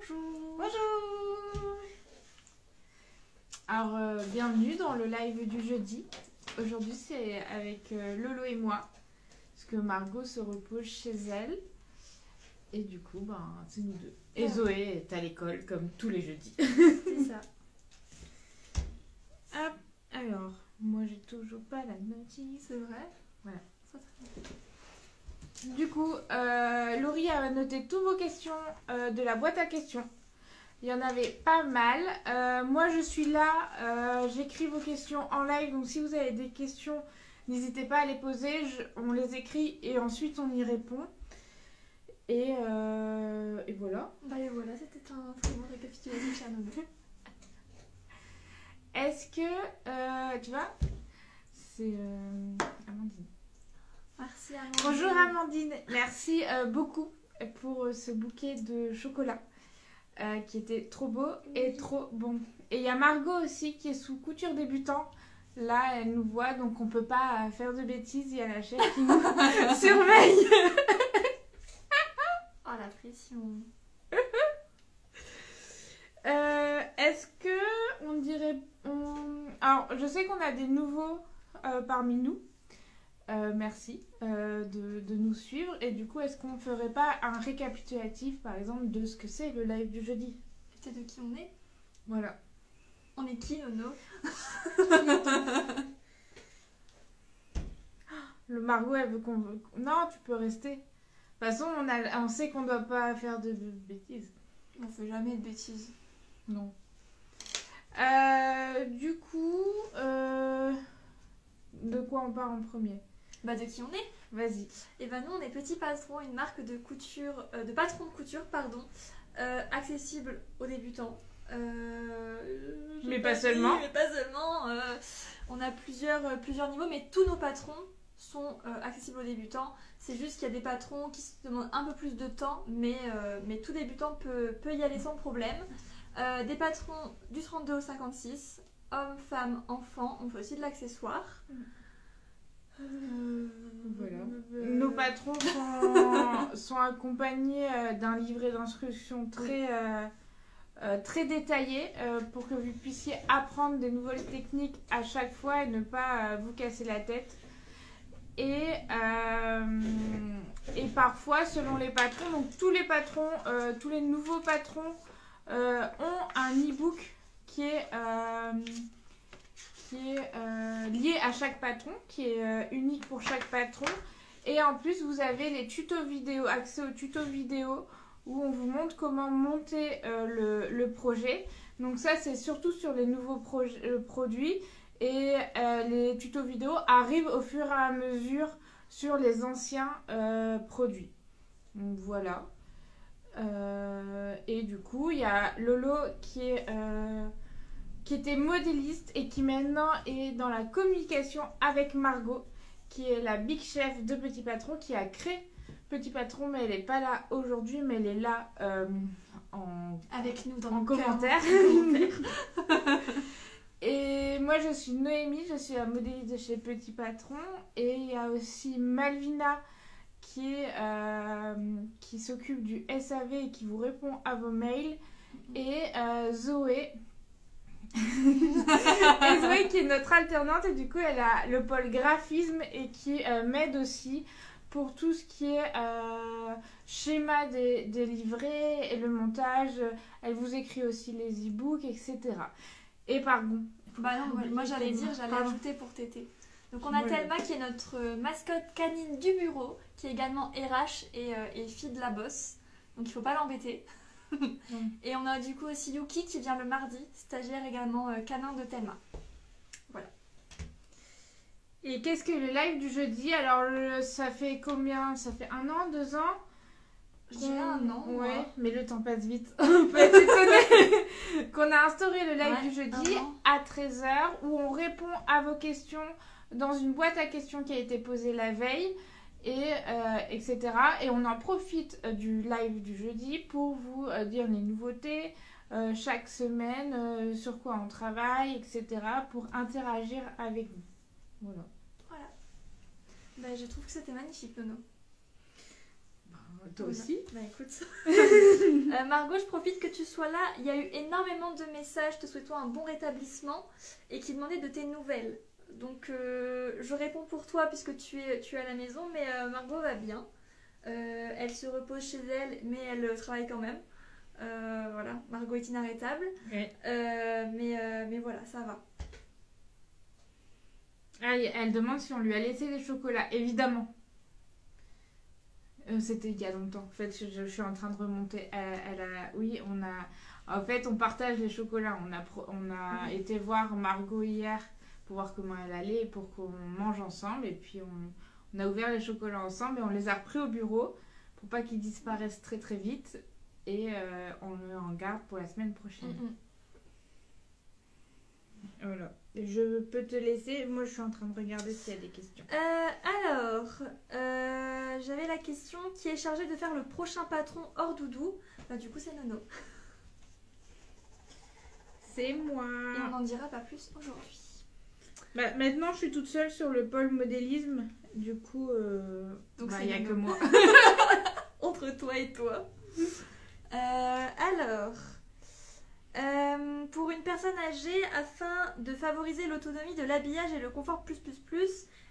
Bonjour. Bonjour. Alors, bienvenue dans le live du jeudi. Aujourd'hui, c'est avec Lolo et moi, parce que Margot se repose chez elle. Et du coup, c'est nous deux. Et Zoé est à l'école, comme tous les jeudis. C'est ça. Hop, alors, moi, j'ai toujours pas la notice. C'est vrai. Voilà. Du coup, Laurie a noté toutes vos questions de la boîte à questions. Il y en avait pas mal. Moi, je suis là. J'écris vos questions en live. Donc, si vous avez des questions, n'hésitez pas à les poser. On les écrit et ensuite, on y répond. Et voilà. Et voilà, c'était un très bon récapitulatif, cher Nono. Est-ce que, tu vois, c'est Amandine. Merci Amandine. Bonjour Amandine. Merci beaucoup pour ce bouquet de chocolat. Qui était trop beau et trop bon. Et il y a Margot aussi qui est sous couture débutant. Là, elle nous voit, donc on peut pas faire de bêtises. Il y a la chef qui nous surveille. Oh, la pression. Est-ce que on dirait... Alors, je sais qu'on a des nouveaux parmi nous. Merci de nous suivre. Et du coup, est-ce qu'on ferait pas un récapitulatif, par exemple, de ce que c'est le live du jeudi? Peut-être de qui on est. Voilà. On est qui, Nono? Le Margot, elle veut qu'on... Non, tu peux rester. De toute façon, on sait qu'on doit pas faire de bêtises. On fait jamais de bêtises. Non. Du coup, de quoi on part en premier? De qui on est? Vas-y. Et nous, on est Petit Patron, une marque de couture, de patron de couture, accessible aux débutants. Mais pas seulement. On a plusieurs niveaux, mais tous nos patrons sont accessibles aux débutants. C'est juste qu'il y a des patrons qui se demandent un peu plus de temps, mais tout débutant peut y aller sans problème. Des patrons du 32 au 56, hommes, femmes, enfants, on fait aussi de l'accessoire. Voilà. Nos patrons sont accompagnés d'un livret d'instructions très détaillé pour que vous puissiez apprendre des nouvelles techniques à chaque fois et ne pas vous casser la tête. Et parfois, selon les patrons, donc tous les patrons, tous les nouveaux patrons ont un e-book qui est lié à chaque patron, qui est unique pour chaque patron. Et en plus, vous avez les tutos vidéo, accès aux tutos vidéo où on vous montre comment monter le projet. Donc ça, c'est surtout sur les nouveaux produits. Et les tutos vidéo arrivent au fur et à mesure sur les anciens produits. Donc voilà. Et du coup, il y a Lolo qui était modéliste et qui maintenant est dans la communication avec Margot, qui est la big chef de Petit Patron, qui a créé Petit Patron, mais elle n'est pas là aujourd'hui, mais elle est là avec nous en commentaire. Et moi, je suis Noémie, je suis la modéliste de chez Petit Patron. Et il y a aussi Malvina qui s'occupe du SAV et qui vous répond à vos mails. Et Zoé. Et Zoé qui est notre alternante et du coup elle a le pôle graphisme et qui m'aide aussi pour tout ce qui est schéma des livrets et le montage. Elle vous écrit aussi les e-books, etc. Et pardon. Moi j'allais ajouter pour Tété. Donc on a Thelma qui est notre mascotte canine du bureau, qui est également RH et fille de la bosse. Donc il faut pas l'embêter. Et on a du coup aussi Yuki qui vient le mardi, stagiaire également canin de Thelma. Voilà. Et qu'est-ce que le live du jeudi? Alors ça fait combien? Ça fait 1 an, 2 ans? Je dirais 1 an. Ouais, mais le temps passe vite. On peut être étonné qu'on a instauré le live du jeudi à 13h où on répond à vos questions dans une boîte à questions qui a été posée la veille. Etc. Et on en profite du live du jeudi pour vous dire les nouveautés chaque semaine, sur quoi on travaille, etc. pour interagir avec vous. Voilà. Je trouve que c'était magnifique, Nono. toi aussi. Bah écoute. Margot, je profite que tu sois là. Il y a eu énormément de messages te souhaitant un bon rétablissement et qui demandaient de tes nouvelles. Donc je réponds pour toi puisque tu es à la maison, mais Margot va bien. Elle se repose chez elle, mais elle travaille quand même. Voilà, Margot est inarrêtable. Oui. Mais voilà, ça va. Ah, elle demande si on lui a laissé des chocolats, évidemment. C'était il y a longtemps. En fait, je suis en train de remonter. Oui, on a. En fait, on partage les chocolats. On a été voir Margot hier pour voir comment elle allait et pour qu'on mange ensemble. Et puis, on a ouvert les chocolats ensemble et on les a repris au bureau pour pas qu'ils disparaissent très très vite. Et on le en garde pour la semaine prochaine. Voilà. Je peux te laisser. Moi, je suis en train de regarder s'il y a des questions. Alors, j'avais la question qui est chargée de faire le prochain patron hors doudou. Bah, du coup, c'est Nono. C'est moi. Et on n'en dira pas plus aujourd'hui. Bah, maintenant, je suis toute seule sur le pôle modélisme. Du coup, donc il n'y a que moi. Entre toi et toi. Alors, pour une personne âgée, afin de favoriser l'autonomie de l'habillage et le confort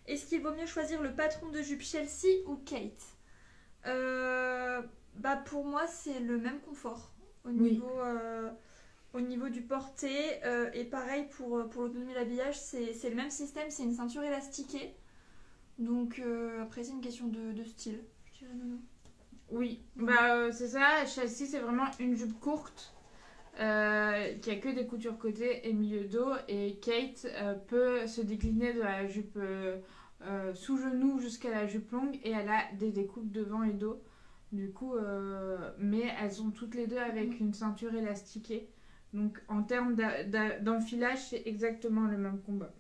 est-ce qu'il vaut mieux choisir le patron de jupe Chelsea ou Kate? Bah pour moi, c'est le même confort au niveau du porté. Et pareil pour l'autonomie de l'habillage, c'est le même système, c'est une ceinture élastiquée. Donc après, c'est une question de style, je dirais Nono. Oui, bah c'est ça. Chelsea, c'est vraiment une jupe courte. Qui a que des coutures côté et milieu dos, et Kate peut se décliner de la jupe sous genou jusqu'à la jupe longue, et elle a des découpes devant et dos du coup mais elles sont toutes les deux avec une ceinture élastiquée, donc en termes d'enfilage c'est exactement le même combat.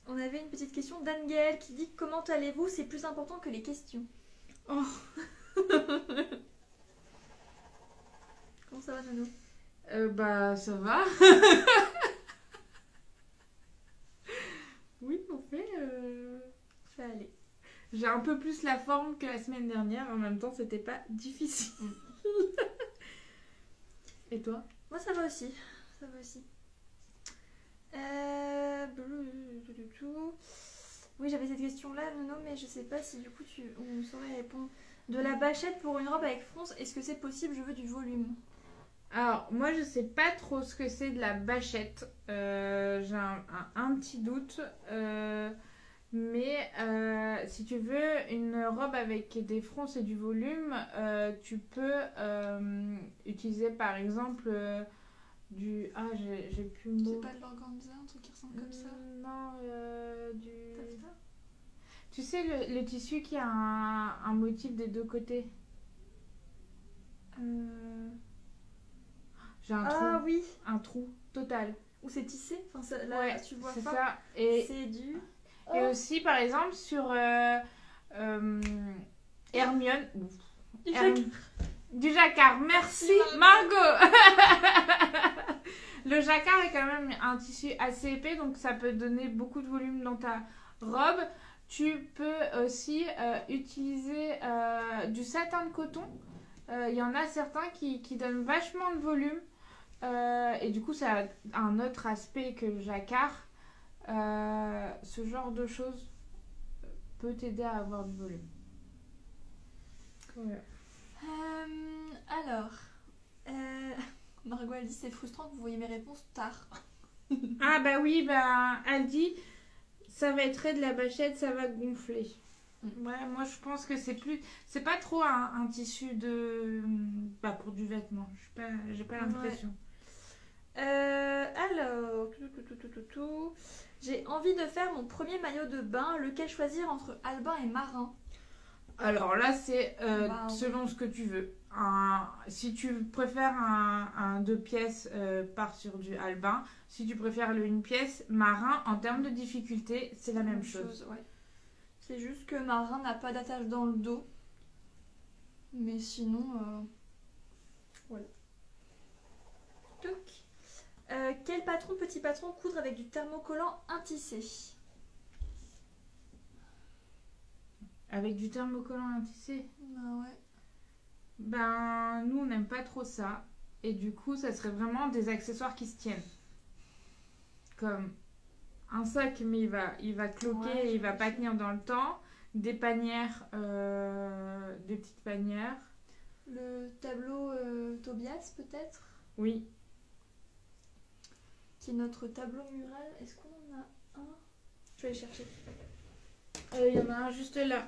On avait une petite question d'Anne-Gaëlle qui dit: comment allez-vous, c'est plus important que les questions. Oh. Comment ça va, Nono? Bah, ça va. Oui, en fait, ça allait. J'ai un peu plus la forme que la semaine dernière. En même temps, c'était pas difficile. Et toi? Moi, ça va aussi. Ça va aussi. Oui, j'avais cette question-là, Nono, mais je sais pas si du coup on saurait répondre. De la bâchette pour une robe avec fronce, est-ce que c'est possible? Je veux du volume. Alors, moi, je sais pas trop ce que c'est de la bâchette. J'ai un petit doute. Mais si tu veux une robe avec des fronces et du volume, tu peux utiliser par exemple du... Ah, j'ai plus le mot. C'est pas de l'organza, un truc qui ressemble comme ça? Non, du... Taffeta? Tu sais, le tissu qui a un motif des deux côtés. J'ai un trou. Ah oui. Un trou total. Ou c'est tissé, enfin, là, ouais, tu vois c'est pas. Ça. Et c'est du... Et aussi, par exemple, sur Hermione... Du jacquard. Merci, Margot. Le jacquard est quand même un tissu assez épais, donc ça peut donner beaucoup de volume dans ta robe. Tu peux aussi utiliser du satin de coton. Il y en a certains qui donnent vachement de volume. Et du coup, ça a un autre aspect que le jacquard. Ce genre de choses peut t'aider à avoir du volume. Ouais. Alors, Margot, elle dit: c'est frustrant que vous voyez mes réponses tard. Ah bah oui, bah elle dit ça va être de la bâchette, ça va gonfler. Ouais, moi je pense que c'est pas trop un tissu de pour du vêtement. J'ai pas l'impression. Ouais. Alors, j'ai envie de faire mon premier maillot de bain. Lequel choisir entre Albin et Marin? Alors là, c'est selon ce que tu veux. Si tu préfères un 2 pièces, pars sur du Albin. Si tu préfères le 1 pièce, Marin, en termes de difficulté, c'est la même chose. Ouais. C'est juste que Marin n'a pas d'attache dans le dos. Mais sinon, voilà. Donc, quel petit patron, coudre avec du thermocollant intissé? Avec du thermocollant à tisser. Ah ouais. Ben, nous, on n'aime pas trop ça. Et du coup, ça serait vraiment des accessoires qui se tiennent. Comme un sac, mais il va cloquer Ouais, et il va pas tenir dans le temps. Des panières, des petites panières. Le tableau Tobias, peut-être, Oui. qui est notre tableau mural. Est-ce qu'on en a un? Je vais aller chercher. Il y en a un juste là.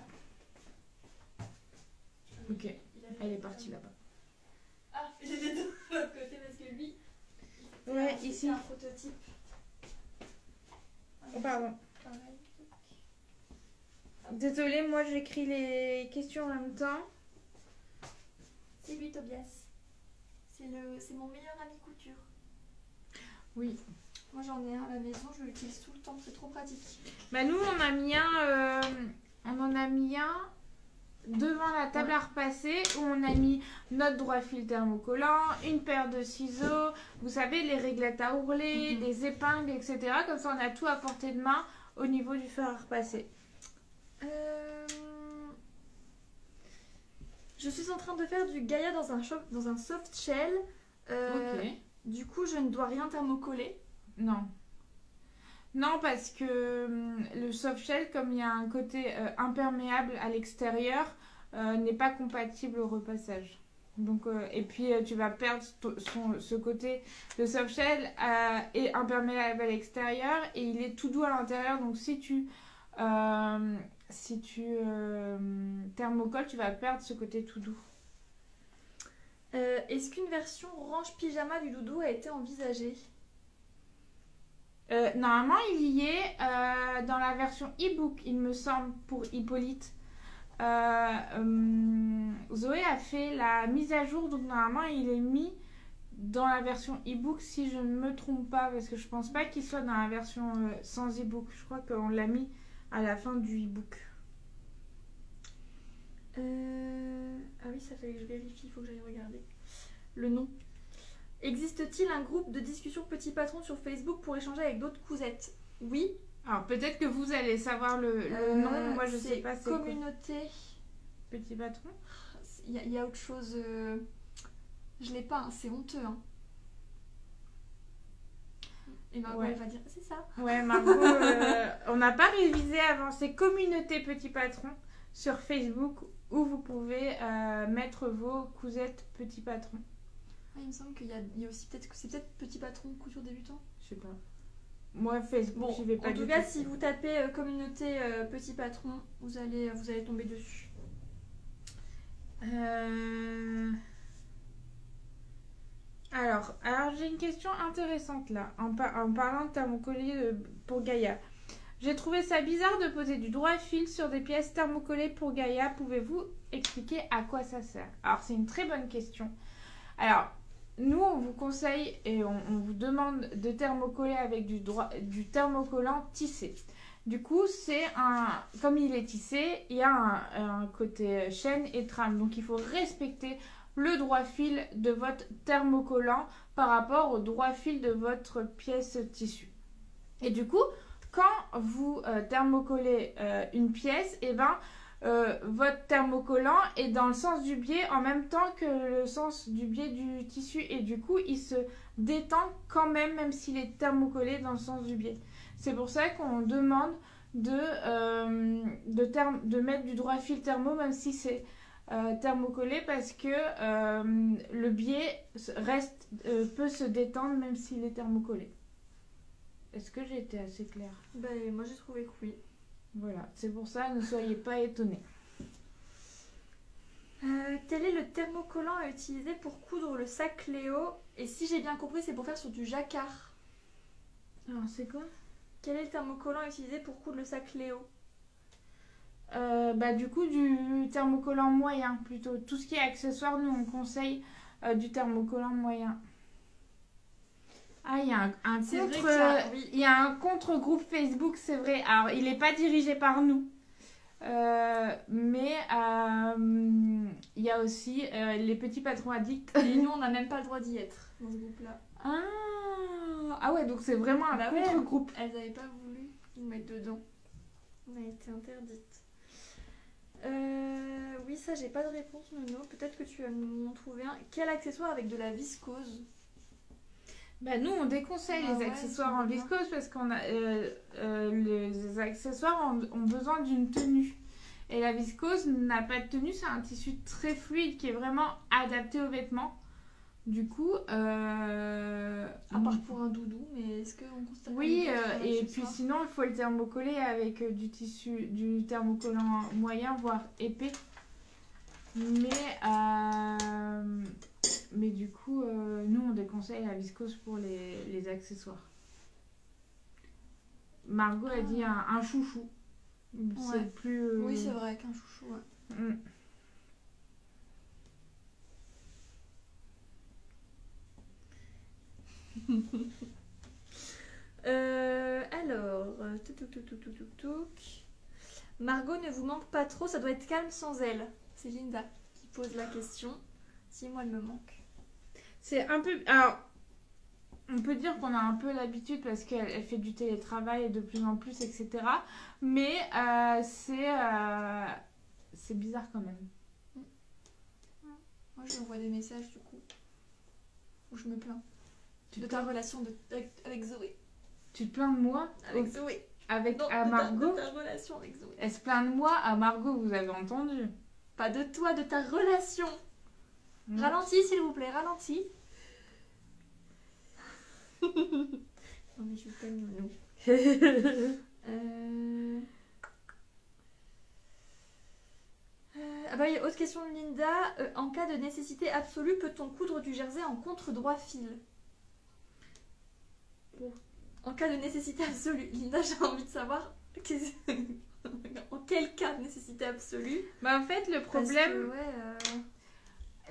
Ok, elle est partie là-bas. Ah, j'étais de l'autre côté parce que lui. Ouais, c'est ici. un prototype. Oh, pardon. Pareil. Désolée, moi j'écris les questions en même temps. C'est lui, Tobias. C'est mon meilleur ami couture. Oui. Moi j'en ai un à la maison, je l'utilise tout le temps, c'est trop pratique. Bah nous on en a mis un devant la table à repasser où on a mis notre droit fil thermocollant, une paire de ciseaux, vous savez les réglettes à ourler, des épingles, etc. Comme ça on a tout à portée de main au niveau du fer à repasser. Je suis en train de faire du Gaïa dans un soft shell. Ok. Du coup, je ne dois rien thermocoller. Non. Non, parce que le soft shell, comme il y a un côté imperméable à l'extérieur, n'est pas compatible au repassage. Donc, et puis, tu vas perdre ce côté. Le soft shell est imperméable à l'extérieur et il est tout doux à l'intérieur. Donc, si tu thermocolles, tu vas perdre ce côté tout doux. Est-ce qu'une version range pyjama du doudou a été envisagée? Normalement, il y est dans la version e-book, il me semble, pour Hippolyte. Zoé a fait la mise à jour, donc normalement, il est mis dans la version e-book, si je ne me trompe pas, parce que je pense pas qu'il soit dans la version sans e-book. Je crois qu'on l'a mis à la fin du e-book. Ah oui, ça fallait que je vérifie, il faut que j'aille regarder. Le nom. Existe-t-il un groupe de discussion Petit Patron sur Facebook pour échanger avec d'autres cousettes? Oui. Alors peut-être que vous allez savoir le nom, moi je sais pas. C'est communauté Petit Patron. Il y a autre chose. Je l'ai pas, hein, c'est honteux. Hein. Et Margot elle va dire c'est ça. Ouais, Margot, on n'a pas révisé avant. C'est communauté Petit Patron sur Facebook où vous pouvez mettre vos cousettes Petit Patron. Il me semble qu'il y a aussi peut-être que c'est peut-être Petit Patron couture débutant. Je sais pas. Moi Facebook, j'y vais pas. En tout cas, si vous tapez communauté Petit Patron, vous allez tomber dessus. Alors j'ai une question intéressante là en parlant de thermocoller pour Gaïa. J'ai trouvé ça bizarre de poser du droit fil sur des pièces thermocollées pour Gaïa. Pouvez-vous expliquer à quoi ça sert? Alors c'est une très bonne question. Alors nous, on vous conseille et on vous demande de thermocoller avec du thermocollant tissé. Du coup, comme il est tissé, il y a un côté chaîne et trame. Donc, il faut respecter le droit fil de votre thermocollant par rapport au droit fil de votre pièce tissu. Et du coup, quand vous thermocollez une pièce, votre thermocollant est dans le sens du biais en même temps que le sens du biais du tissu et du coup il se détend quand même s'il est thermocollé dans le sens du biais. C'est pour ça qu'on demande de mettre du droit fil thermo même si c'est thermocollé parce que le biais peut se détendre même s'il est thermocollé. Est-ce que j'ai été assez claire? Moi j'ai trouvé que oui. Voilà, c'est pour ça, ne soyez pas étonnés. Quel est le thermocollant à utiliser pour coudre le sac Léo? Et si j'ai bien compris, c'est pour faire sur du jacquard. Alors, c'est quoi? Quel est le thermocollant à utiliser pour coudre le sac Léo? Du coup, du thermocollant moyen plutôt. Tout ce qui est accessoire, nous on conseille du thermocollant moyen. Ah, il y a il y a un contre-groupe Facebook, c'est vrai. Alors, il n'est pas dirigé par nous. Mais il y a aussi les petits patrons addicts. Et nous, on n'a même pas le droit d'y être dans ce groupe-là. Ah ouais, donc c'est vraiment un contre-groupe. Elles n'avaient pas voulu nous mettre dedans. On a été interdite. Oui, ça, j'ai pas de réponse, Nono. Peut-être que tu vas m'en trouver un. Quel accessoire avec de la viscose? Bah nous on déconseille Ah les ouais, accessoires tu en veux bien. viscose parce qu'on a les accessoires ont besoin d'une tenue. Et la viscose n'a pas de tenue, c'est un tissu très fluide qui est vraiment adapté aux vêtements. Du coup, À part pour un doudou, mais est-ce qu'on constate la oui, viscose pour un et puis accessoire? sinon il faut le thermocoller avec du thermocollant moyen voire épais. Mais, mais du coup, nous on déconseille la viscose pour les accessoires. Margot a dit un chouchou. C'est Ouais. le plus. Oui, c'est vrai qu'un chouchou, ouais. Mm. Alors, touc. Margot ne vous manque pas trop, ça doit être calme sans elle. C'est Linda qui pose la question. Si moi elle me manque. C'est un peu. Alors, on peut dire qu'on a un peu l'habitude parce qu'elle fait du télétravail de plus en plus, etc. Mais c'est bizarre quand même. Moi je lui envoie des messages du coup. Où je me plains. De ta relation avec Zoé. Tu te plains de moi Avec Zoé. avec Non, à de Margot ta relation avec Zoé. Elle se plaint de moi à Margot, vous avez entendu. Pas de toi, de ta relation. Mm. Ralentis s'il vous plaît, ralentis. Non mais je t'aime, nous. Ah bah, autre question de Linda. En cas de nécessité absolue, peut-on coudre du jersey en contre-droit fil? Bon. En cas de nécessité absolue, Linda, j'ai envie de savoir en quel cas de nécessité absolue. Bah en fait, le Parce problème, que, ouais,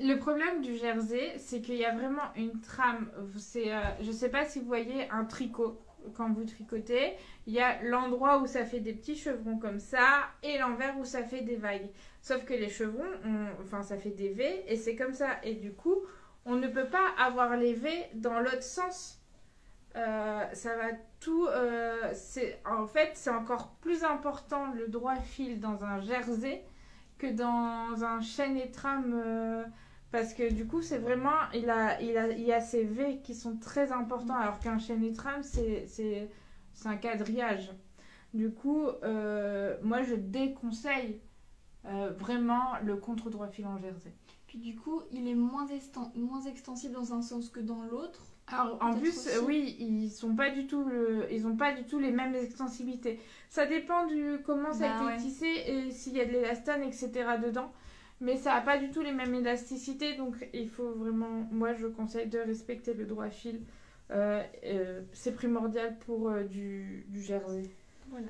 le problème du jersey, c'est qu'il y a vraiment une trame. Je sais pas si vous voyez un tricot quand vous tricotez. Il y a l'endroit où ça fait des petits chevrons comme ça et l'envers où ça fait des vagues. Sauf que les chevrons, enfin ça fait des V et c'est comme ça. Et du coup, on ne peut pas avoir les V dans l'autre sens. Ça va tout. En fait, c'est encore plus important le droit fil dans un jersey que dans un chaîne et trame. Parce que du coup, c'est vraiment. Il y a ces V qui sont très importants, alors qu'un chaîne et trame, c'est un quadrillage. Du coup, moi, je déconseille vraiment le contre-droit fil en jersey. puis du coup, il est moins extensible dans un sens que dans l'autre. Alors, en Peut-être plus, aussi. oui, ils ont pas du tout les mêmes extensibilités. Ça dépend du comment ça a Bah été ouais. tissé et s'il y a de l'élastane, etc. dedans. Mais ça n'a pas du tout les mêmes élasticités, donc il faut vraiment, moi je conseille de respecter le droit fil. C'est primordial pour du jersey. Voilà.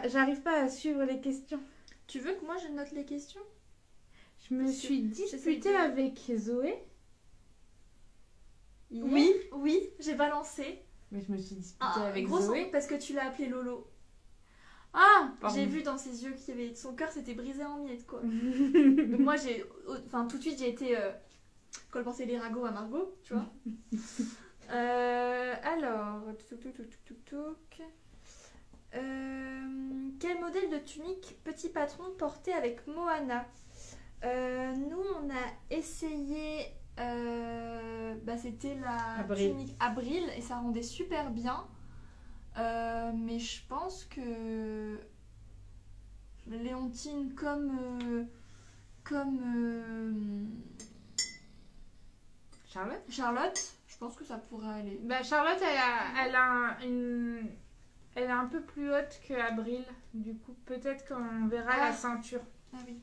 J'arrive pas à suivre les questions. Tu veux que moi je note les questions? Je me Parce que suis j'essaie disputée de- avec Zoé. Hier. Oui, j'ai balancé. Mais je me suis disputée avec Gros Zoé. parce que tu l'as appelé Lolo. Ah, pardon. J'ai vu dans ses yeux qu'il y avait son cœur s'était brisé en miettes quoi. Donc moi j'ai, enfin tout de suite j'ai été colporter les ragots à Margot, tu vois. Alors, quel modèle de tunique Petit Patron portait avec Moana? Nous on a essayé, c'était la Abril. tunique Abril et ça rendait super bien. Mais je pense que Léontine comme Charlotte. je pense que ça pourrait aller. Bah, Charlotte, elle est un peu plus haute que Abril. Du coup, peut-être qu'on verra Ah. la ceinture. Ah oui.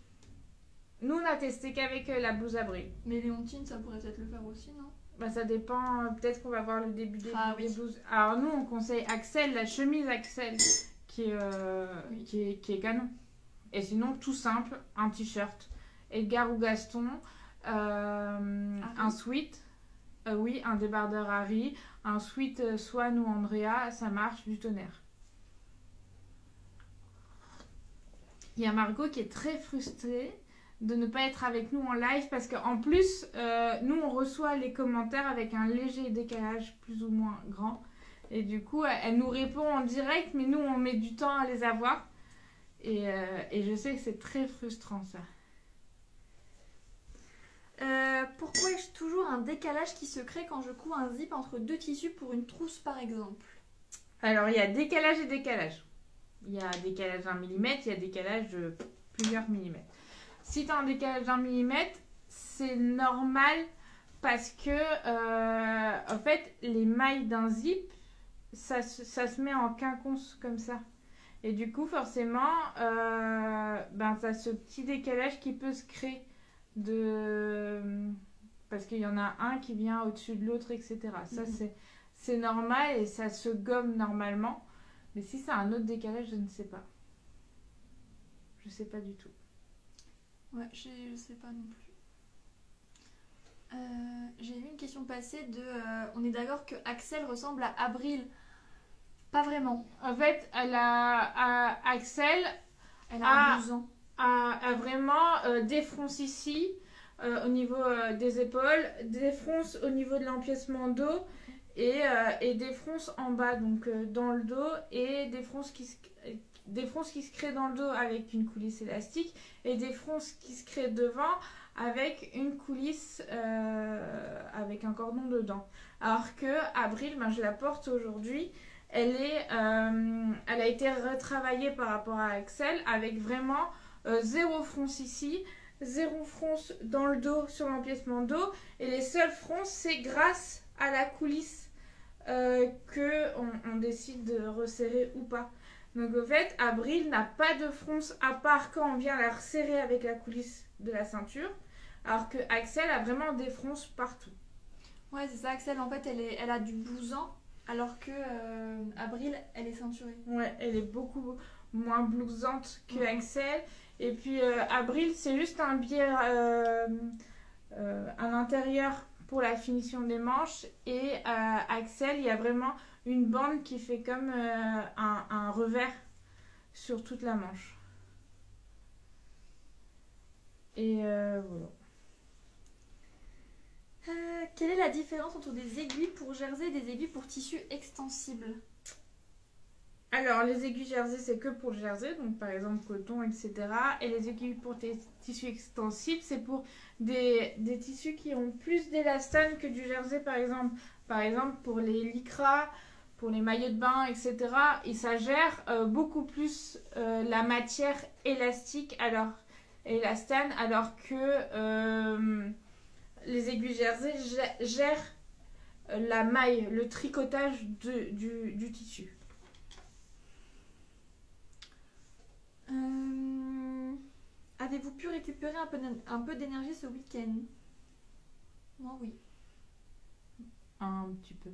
Nous, on a testé qu'avec la blouse Abril. Mais Léontine, ça pourrait peut-être le faire aussi, non? Bah, ça dépend. Peut-être qu'on va voir le début des Oui. blouses. Alors, nous, on conseille Axel, la chemise Axel, qui Oui. est canon. Et sinon, tout simple, un t-shirt, Edgar ou Gaston, un sweat. Oui, un débardeur Harry, un sweat Swan ou Andrea, ça marche du tonnerre. Il y a Margot qui est très frustrée de ne pas être avec nous en live parce qu'en plus, nous on reçoit les commentaires avec un léger décalage plus ou moins grand. Et du coup, elle nous répond en direct, mais nous on met du temps à les avoir. Et je sais que c'est très frustrant ça. Pourquoi ai-je toujours un décalage qui se crée quand je couds un zip entre deux tissus pour une trousse par exemple? Alors il y a décalage et décalage. Il y a décalage d'1 millimètre, il y a décalage de plusieurs millimètres. Si tu as un décalage d'1 millimètre, c'est normal parce que en fait les mailles d'un zip, ça se met en quinconce comme ça. Et du coup forcément, tu as ce petit décalage qui peut se créer parce qu'il y en a un qui vient au-dessus de l'autre, etc. Ça c'est normal et ça se gomme normalement. Mais si c'est un autre décalage, je ne sais pas. Je sais pas du tout. Ouais, je sais pas non plus. J'ai vu une question passer de... on est d'accord que Axel ressemble à Abril. Pas vraiment. En fait, Axel Elle a 12 ans. A vraiment des fronces ici, au niveau des épaules, des fronces au niveau de l'empiècement dos et des fronces en bas, donc dans le dos, et des fronces qui se créent dans le dos avec une coulisse élastique et des fronces qui se créent devant avec une coulisse avec un cordon dedans. Alors que Abril, je la porte aujourd'hui, elle a été retravaillée par rapport à Axel avec vraiment zéro fronce ici, zéro fronce dans le dos sur l'empiècement dos, et les seules fronces c'est grâce à la coulisse qu'on décide de resserrer ou pas. Donc au fait, Abril n'a pas de fronce à part quand on vient la resserrer avec la coulisse de la ceinture, alors que Axel a vraiment des fronces partout. Ouais, c'est ça, Axel en fait elle a du blouson, alors que Abril elle est ceinturée. Ouais, elle est beaucoup moins blousante que Axel. Et puis Abril c'est juste un biais un intérieur pour la finition des manches, et Axel il y a vraiment une bande qui fait comme un revers sur toute la manche. Et voilà. Quelle est la différence entre des aiguilles pour jersey et des aiguilles pour tissu extensible? Alors, les aiguilles jersey, c'est que pour le jersey, donc par exemple coton, etc. Et les aiguilles pour tes tissus extensibles, c'est pour des tissus qui ont plus d'élastane que du jersey, par exemple. Par exemple, pour les lycras, pour les maillots de bain, etc. Et ça gère beaucoup plus la matière élastique, élastane, alors que les aiguilles jersey gèrent la maille, le tricotage du tissu. Avez-vous pu récupérer un peu d'énergie ce week-end? Moi, oui. Un petit peu.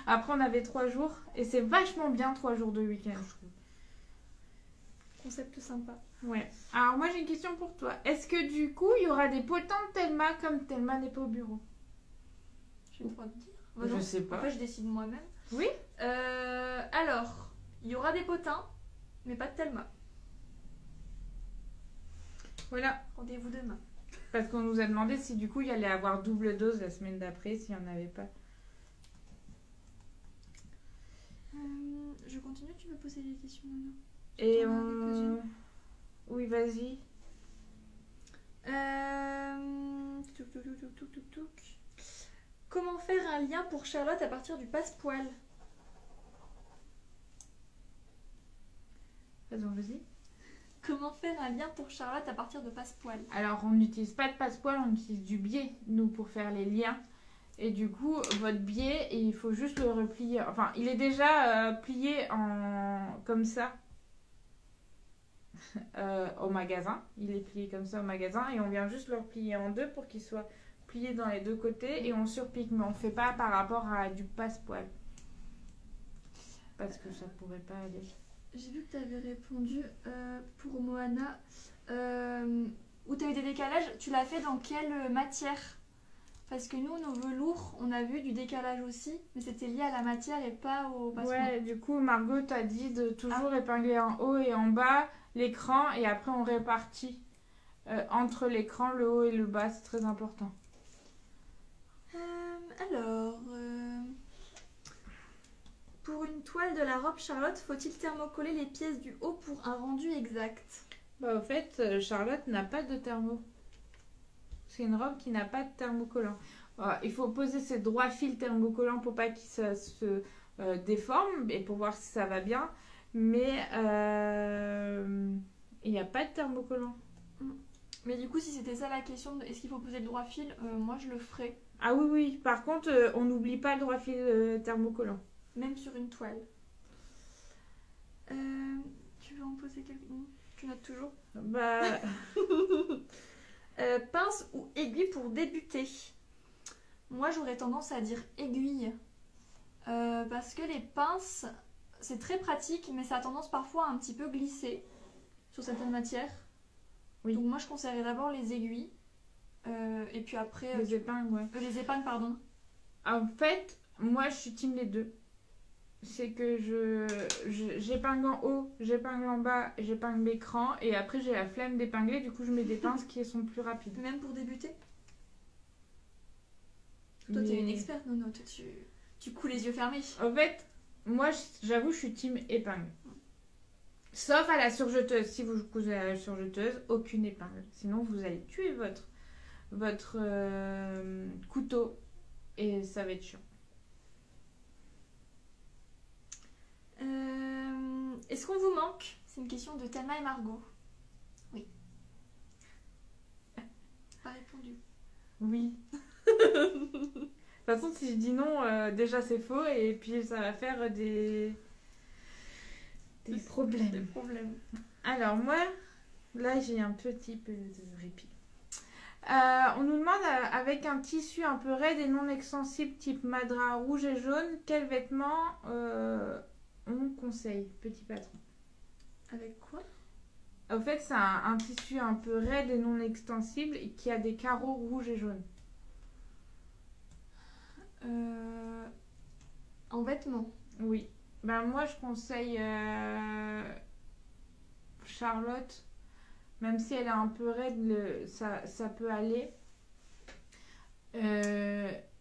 Après, on avait 3 jours et c'est vachement bien 3 jours de week-end, je trouve. Concept sympa. Ouais. Alors, moi, j'ai une question pour toi. Est-ce que du coup, il y aura des potins de Thelma comme Thelma n'est pas au bureau? J'ai le droit de dire. Je sais pas. En fait, je décide moi-même. Oui. Alors, il y aura des potins, mais pas de Thelma. Voilà. Rendez-vous demain. Parce qu'on nous a demandé si du coup il y allait avoir double dose la semaine d'après, s'il n'y en avait pas. Je continue, tu veux poser des questions maintenant? Et oui, vas-y. Comment faire un lien pour Charlotte à partir du passepoil? Vas-y. Comment faire un lien pour Charlotte à partir de passepoil? Alors, on n'utilise pas de passepoil, on utilise du biais, nous, pour faire les liens. Et du coup, votre biais, il faut juste le replier. Enfin, il est déjà plié comme ça au magasin. Il est plié comme ça au magasin et on vient juste le replier en deux pour qu'il soit plié dans les deux côtés et on surpique. Mais on ne fait pas par rapport à du passepoil. Parce que ça pourrait pas aller. J'ai vu que tu avais répondu pour Moana où tu as eu des décalages. Tu l'as fait dans quelle matière? Parce que nous, nos velours, on a vu du décalage aussi, mais c'était lié à la matière et pas au passepoil. Ouais, du coup, Margot t'a dit de toujours épingler en haut et en bas l'écran et après on répartit entre l'écran, le haut et le bas. C'est très important. Alors, pour une toile de la robe Charlotte, faut-il thermocoller les pièces du haut pour un rendu exact? Bah, au fait, Charlotte n'a pas de thermo. C'est une robe qui n'a pas de thermocollant. Voilà, il faut poser ses droits fils thermocollants pour pas qu'ils se déforment et pour voir si ça va bien. Mais il n'y a pas de thermocollant. Mais du coup, si c'était ça la question, est-ce qu'il faut poser le droit fil, moi je le ferais. Ah oui, oui. Par contre, on n'oublie pas le droit fil thermocollant. Même sur une toile. Tu veux en poser quelques-unes? Tu notes toujours? Bah, Pince ou aiguille pour débuter? Moi j'aurais tendance à dire aiguille. Parce que les pinces, c'est très pratique, mais ça a tendance parfois à un petit peu glisser sur certaines matières. Oui. Donc moi je conseillerais d'abord les aiguilles. Et puis après... les épingles, ouais. les épingles, pardon. En fait, moi je suis team les deux. C'est que j'épingle en haut, j'épingle en bas, j'épingle l'écran et après j'ai la flemme d'épingler, du coup je mets des pinces qui sont plus rapides. Même pour débuter? Toi t'es une experte, Nono, toi tu couds les yeux fermés. En fait, moi j'avoue je suis team épingle. Sauf à la surjeteuse. Si vous cousez à la surjeteuse, aucune épingle. Sinon vous allez tuer votre couteau et ça va être chiant. Est-ce qu'on vous manque? C'est une question de Thelma et Margot. Oui. Pas répondu. Oui. De toute façon, si je dis non, déjà c'est faux et puis ça va faire des problèmes. Des problèmes. Alors moi, là j'ai un petit peu de répit. On nous demande avec un tissu un peu raide et non extensible type madras rouge et jaune, quel vêtement on conseille, petit patron? Avec quoi? En fait, c'est un tissu un peu raide et non extensible et qui a des carreaux rouges et jaunes. En vêtements? Oui. Ben moi, je conseille Charlotte. Même si elle est un peu raide, ça peut aller.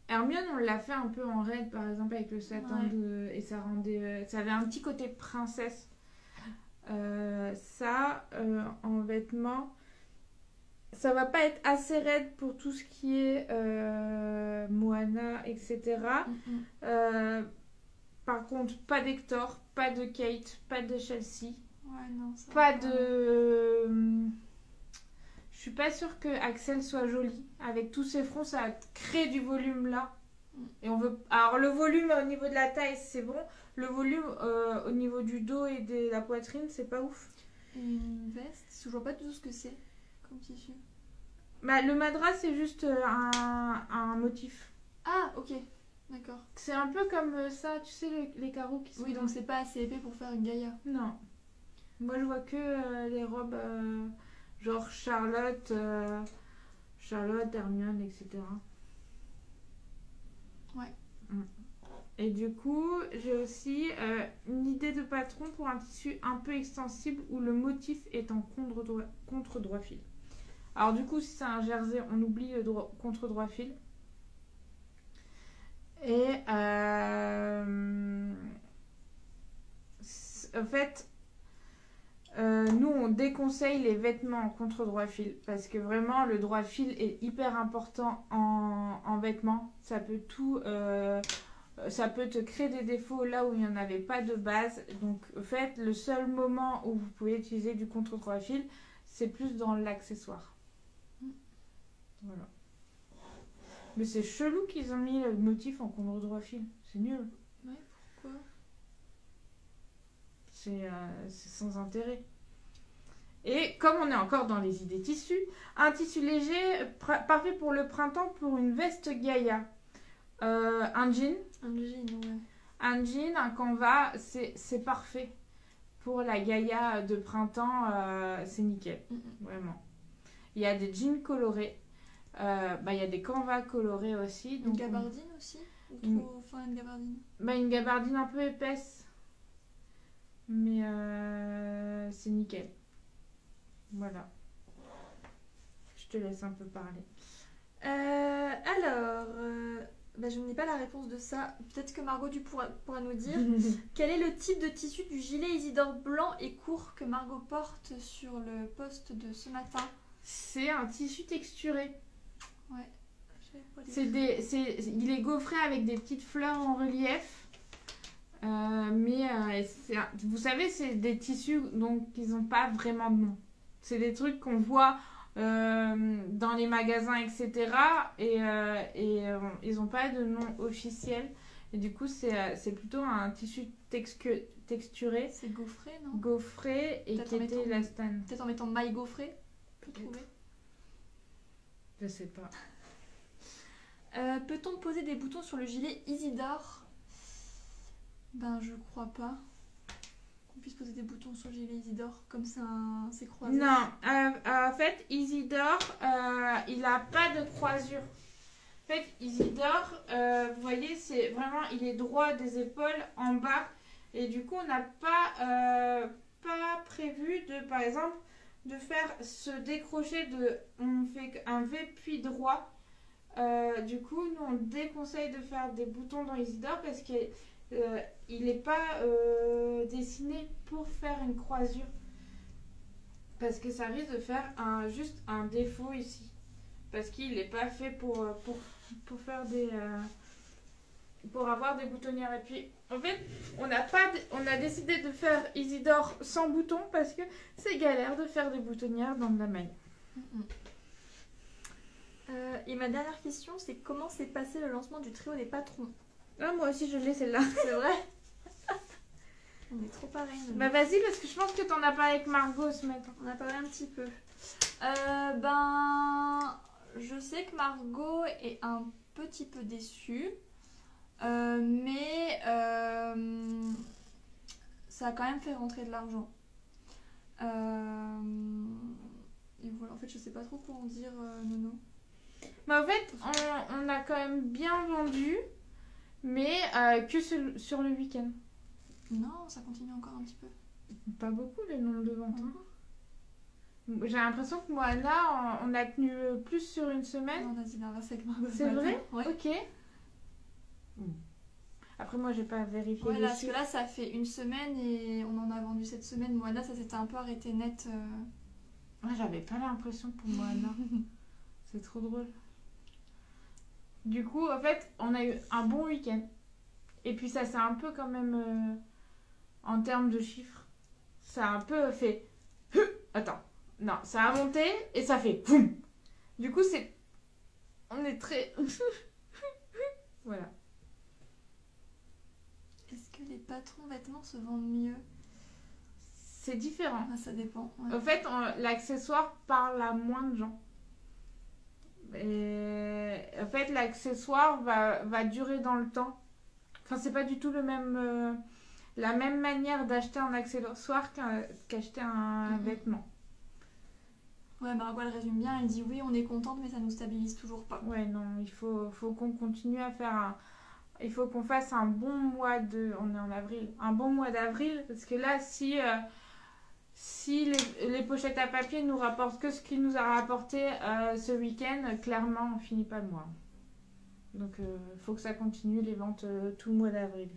Hermione, on l'a fait un peu en raide, par exemple, avec le satin et ça rendait... ça avait un petit côté princesse. En vêtements, ça va pas être assez raide pour tout ce qui est Moana, etc. Par contre, pas d'Hector, pas de Kate, pas de Chelsea. Ouais, non, ça pas de... Je suis pas sûre que Axel soit joli. Avec tous ses fronts, ça crée du volume là. Et on veut... Alors le volume au niveau de la taille, c'est bon. Le volume au niveau du dos et de la poitrine, c'est pas ouf. Une veste? Je vois pas du tout ce que c'est comme tissu. Bah, le madras, c'est juste un motif. Ah, ok. D'accord. C'est un peu comme ça, tu sais, les carreaux qui sont... Oui, donc c'est pas assez épais pour faire une Gaïa. Non. Moi, je vois que les robes genre Charlotte, Hermione, etc. Ouais. Et du coup, j'ai aussi une idée de patron pour un tissu un peu extensible où le motif est en contre-droit fil. Alors du coup, si c'est un jersey, on oublie le contre-droit fil. Et en fait, nous on déconseille les vêtements en contre-droit fil parce que vraiment le droit fil est hyper important en vêtements. Ça peut ça peut te créer des défauts là où il n'y en avait pas de base. Donc en fait, le seul moment où vous pouvez utiliser du contre-droit fil, c'est plus dans l'accessoire. Voilà. Mais c'est chelou qu'ils ont mis le motif en contre-droit fil. C'est nul. Ouais, pourquoi? C'est sans intérêt. Et comme on est encore dans les idées tissus, un tissu léger, parfait pour le printemps, pour une veste Gaïa. Un jean. Un jean, ouais. Un jean, un canvas, c'est parfait. Pour la Gaïa de printemps, c'est nickel. Vraiment. Il y a des jeans colorés. Il y a des canvas colorés aussi. Donc une gabardine aussi? Ou trop fin une gabardine? Une gabardine un peu épaisse. Mais c'est nickel. Voilà. Je te laisse un peu parler. Alors, bah, je n'ai pas la réponse de ça. Peut-être que Margot pourra nous dire. Quel est le type de tissu du gilet Isidore blanc et court que Margot porte sur le post de ce matin? C'est un tissu texturé. Ouais. Il est gaufré avec des petites fleurs en relief. Vous savez, c'est des tissus donc ils n'ont pas vraiment de nom. C'est des trucs qu'on voit dans les magasins, etc. Et ils n'ont pas de nom officiel. Et du coup, c'est plutôt un tissu texturé. C'est gaufré, non? Gaufré et qui était élastane. Peut-être en mettant maille gaufrée, on peut trouver. Je sais pas. Peut-on poser des boutons sur le gilet Isidore? Ben, je crois pas qu'on puisse poser des boutons sur le gilet Isidore comme c'est croisé. Non, en fait, Isidore, il a pas de croisure. En fait, Isidore, vous voyez, c'est vraiment, il est droit des épaules en bas. Et du coup, on n'a pas prévu de, par exemple, de faire se décrocher on fait un V puis droit. Du coup, nous on déconseille de faire des boutons dans Isidore parce qu'il n'est pas dessiné pour faire une croisure. Parce que ça risque de faire juste un défaut ici. Parce qu'il n'est pas fait pour faire pour avoir des boutonnières. Et puis, en fait, on a décidé de faire Isidore sans boutons parce que c'est galère de faire des boutonnières dans de la maille. Et ma dernière question, c'est comment s'est passé le lancement du trio des patrons? Ah, moi aussi je l'ai celle-là. C'est vrai. On est trop pareil. Bah vas-y, parce que je pense que t'en as parlé avec Margot ce matin. On a parlé un petit peu. Je sais que Margot est un petit peu déçue. Mais ça a quand même fait rentrer de l'argent. Et voilà, en fait, je sais pas trop quoi en dire, Nono. Mais en fait, on a quand même bien vendu, mais que sur le week-end. Non, ça continue encore un petit peu. Pas beaucoup le nombre de ventes. J'ai l'impression que Moana, on a tenu plus sur une semaine. On a dit l'inverse avec Margot. C'est vrai? Ouais. Ok. Après, moi, j'ai pas vérifié. Ouais, parce que là, ça fait une semaine et on en a vendu cette semaine. Moana, ça s'était un peu arrêté net. Ouais, j'avais pas l'impression pour Moana. C'est trop drôle. Du coup, en fait, on a eu un bon week-end. Et puis, ça s'est un peu quand même, en termes de chiffres, ça a un peu fait... Attends. Non, ça a monté et ça fait... Du coup, on est très... Voilà. Est-ce que les patrons vêtements se vendent mieux? C'est différent. Ah, ça dépend. Ouais. En fait, l'accessoire parle à moins de gens. Et en fait, l'accessoire va durer dans le temps. Enfin, c'est pas du tout la même manière d'acheter un accessoire qu'acheter un vêtement. Ouais, Margot, elle résume bien. Elle dit oui, on est contente, mais ça nous stabilise toujours pas. Ouais, non, il faut qu'on continue à faire il faut qu'on fasse un bon mois on est en avril, un bon mois d'avril, parce que là, si les pochettes à papier nous rapportent que ce qu'il nous a rapporté ce week-end, clairement, on finit pas le mois. Donc, il faut que ça continue, les ventes tout le mois d'avril.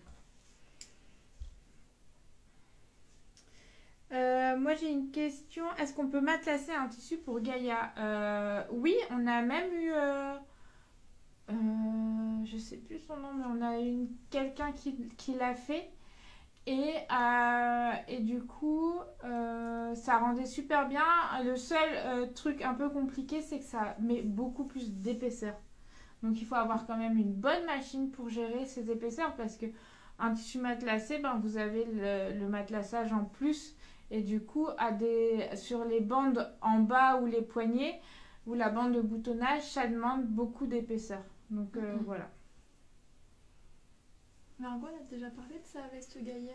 Moi, j'ai une question. Est-ce qu'on peut matelasser un tissu pour Gaïa? Oui, on a même eu... je sais plus son nom, mais on a eu quelqu'un qui l'a fait. Et du coup, ça rendait super bien. Le seul truc un peu compliqué, c'est que ça met beaucoup plus d'épaisseur. Donc, il faut avoir quand même une bonne machine pour gérer ces épaisseurs. Parce que un tissu matelassé, vous avez le matelassage en plus. Et du coup, sur les bandes en bas ou les poignets, ou la bande de boutonnage, ça demande beaucoup d'épaisseur. Donc, voilà. Margot, elle a déjà parlé de sa veste Gaïa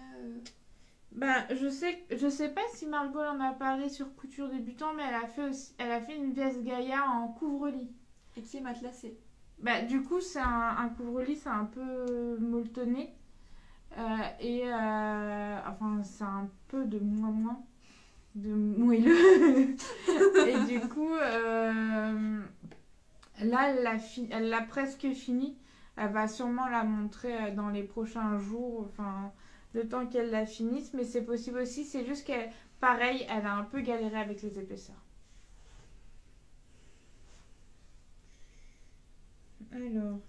je sais pas si Margot en a parlé sur Couture Débutant, mais elle a fait une veste Gaïa en couvre-lit. Et qui est matelassée. Du coup, c'est un couvre-lit, c'est un peu molletonné. Enfin, c'est un peu de moins de moelleux. Et du coup, là, elle l'a presque fini. Elle va sûrement la montrer dans les prochains jours, enfin, le temps qu'elle la finisse. Mais c'est possible aussi, c'est juste qu'elle, pareil, elle a un peu galéré avec les épaisseurs. Alors...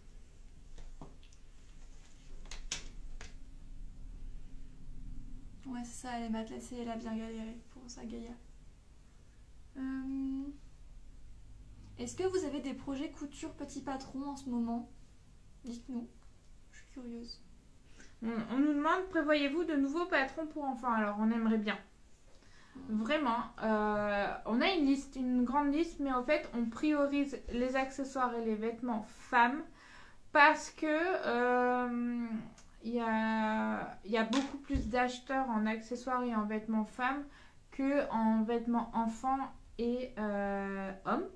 Ouais, c'est ça, elle est matelassée, elle a bien galéré pour sa Gaïa. Est-ce que vous avez des projets couture petit patron en ce moment? Dites-nous, je suis curieuse. On nous demande, prévoyez-vous de nouveaux patrons pour enfants? Alors, on aimerait bien. Vraiment. On a une liste, une grande liste, mais en fait, on priorise les accessoires et les vêtements femmes parce que il y a beaucoup plus d'acheteurs en accessoires et en vêtements femmes qu'en vêtements enfants et hommes.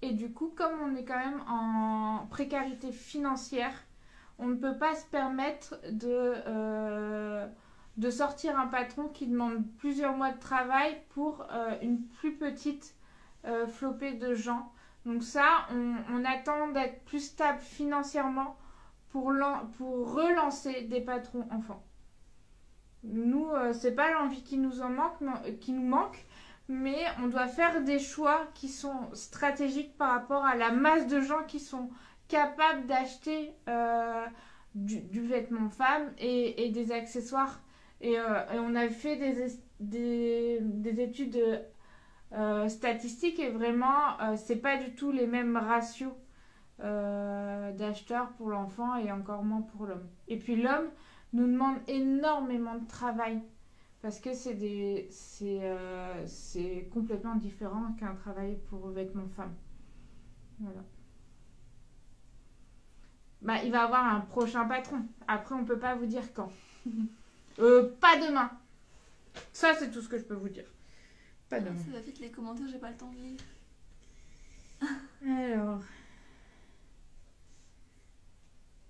Et du coup, comme on est quand même en précarité financière, on ne peut pas se permettre de sortir un patron qui demande plusieurs mois de travail pour une plus petite flopée de gens. Donc ça, on attend d'être plus stable financièrement pour relancer des patrons enfants. Nous, c'est pas l'envie qui nous manque, mais on doit faire des choix qui sont stratégiques par rapport à la masse de gens qui sont capables d'acheter du vêtement femme et des accessoires. Et on a fait des études statistiques et vraiment, c'est pas du tout les mêmes ratios d'acheteurs pour l'enfant et encore moins pour l'homme. Et puis l'homme nous demande énormément de travail parce que c'est complètement différent qu'un travail pour vêtements femmes. Voilà. Bah, il va avoir un prochain patron. Après, on peut pas vous dire quand. Pas demain. Ça, c'est tout ce que je peux vous dire. Pas demain. Ça va vite les commentaires, j'ai pas le temps de lire. Alors,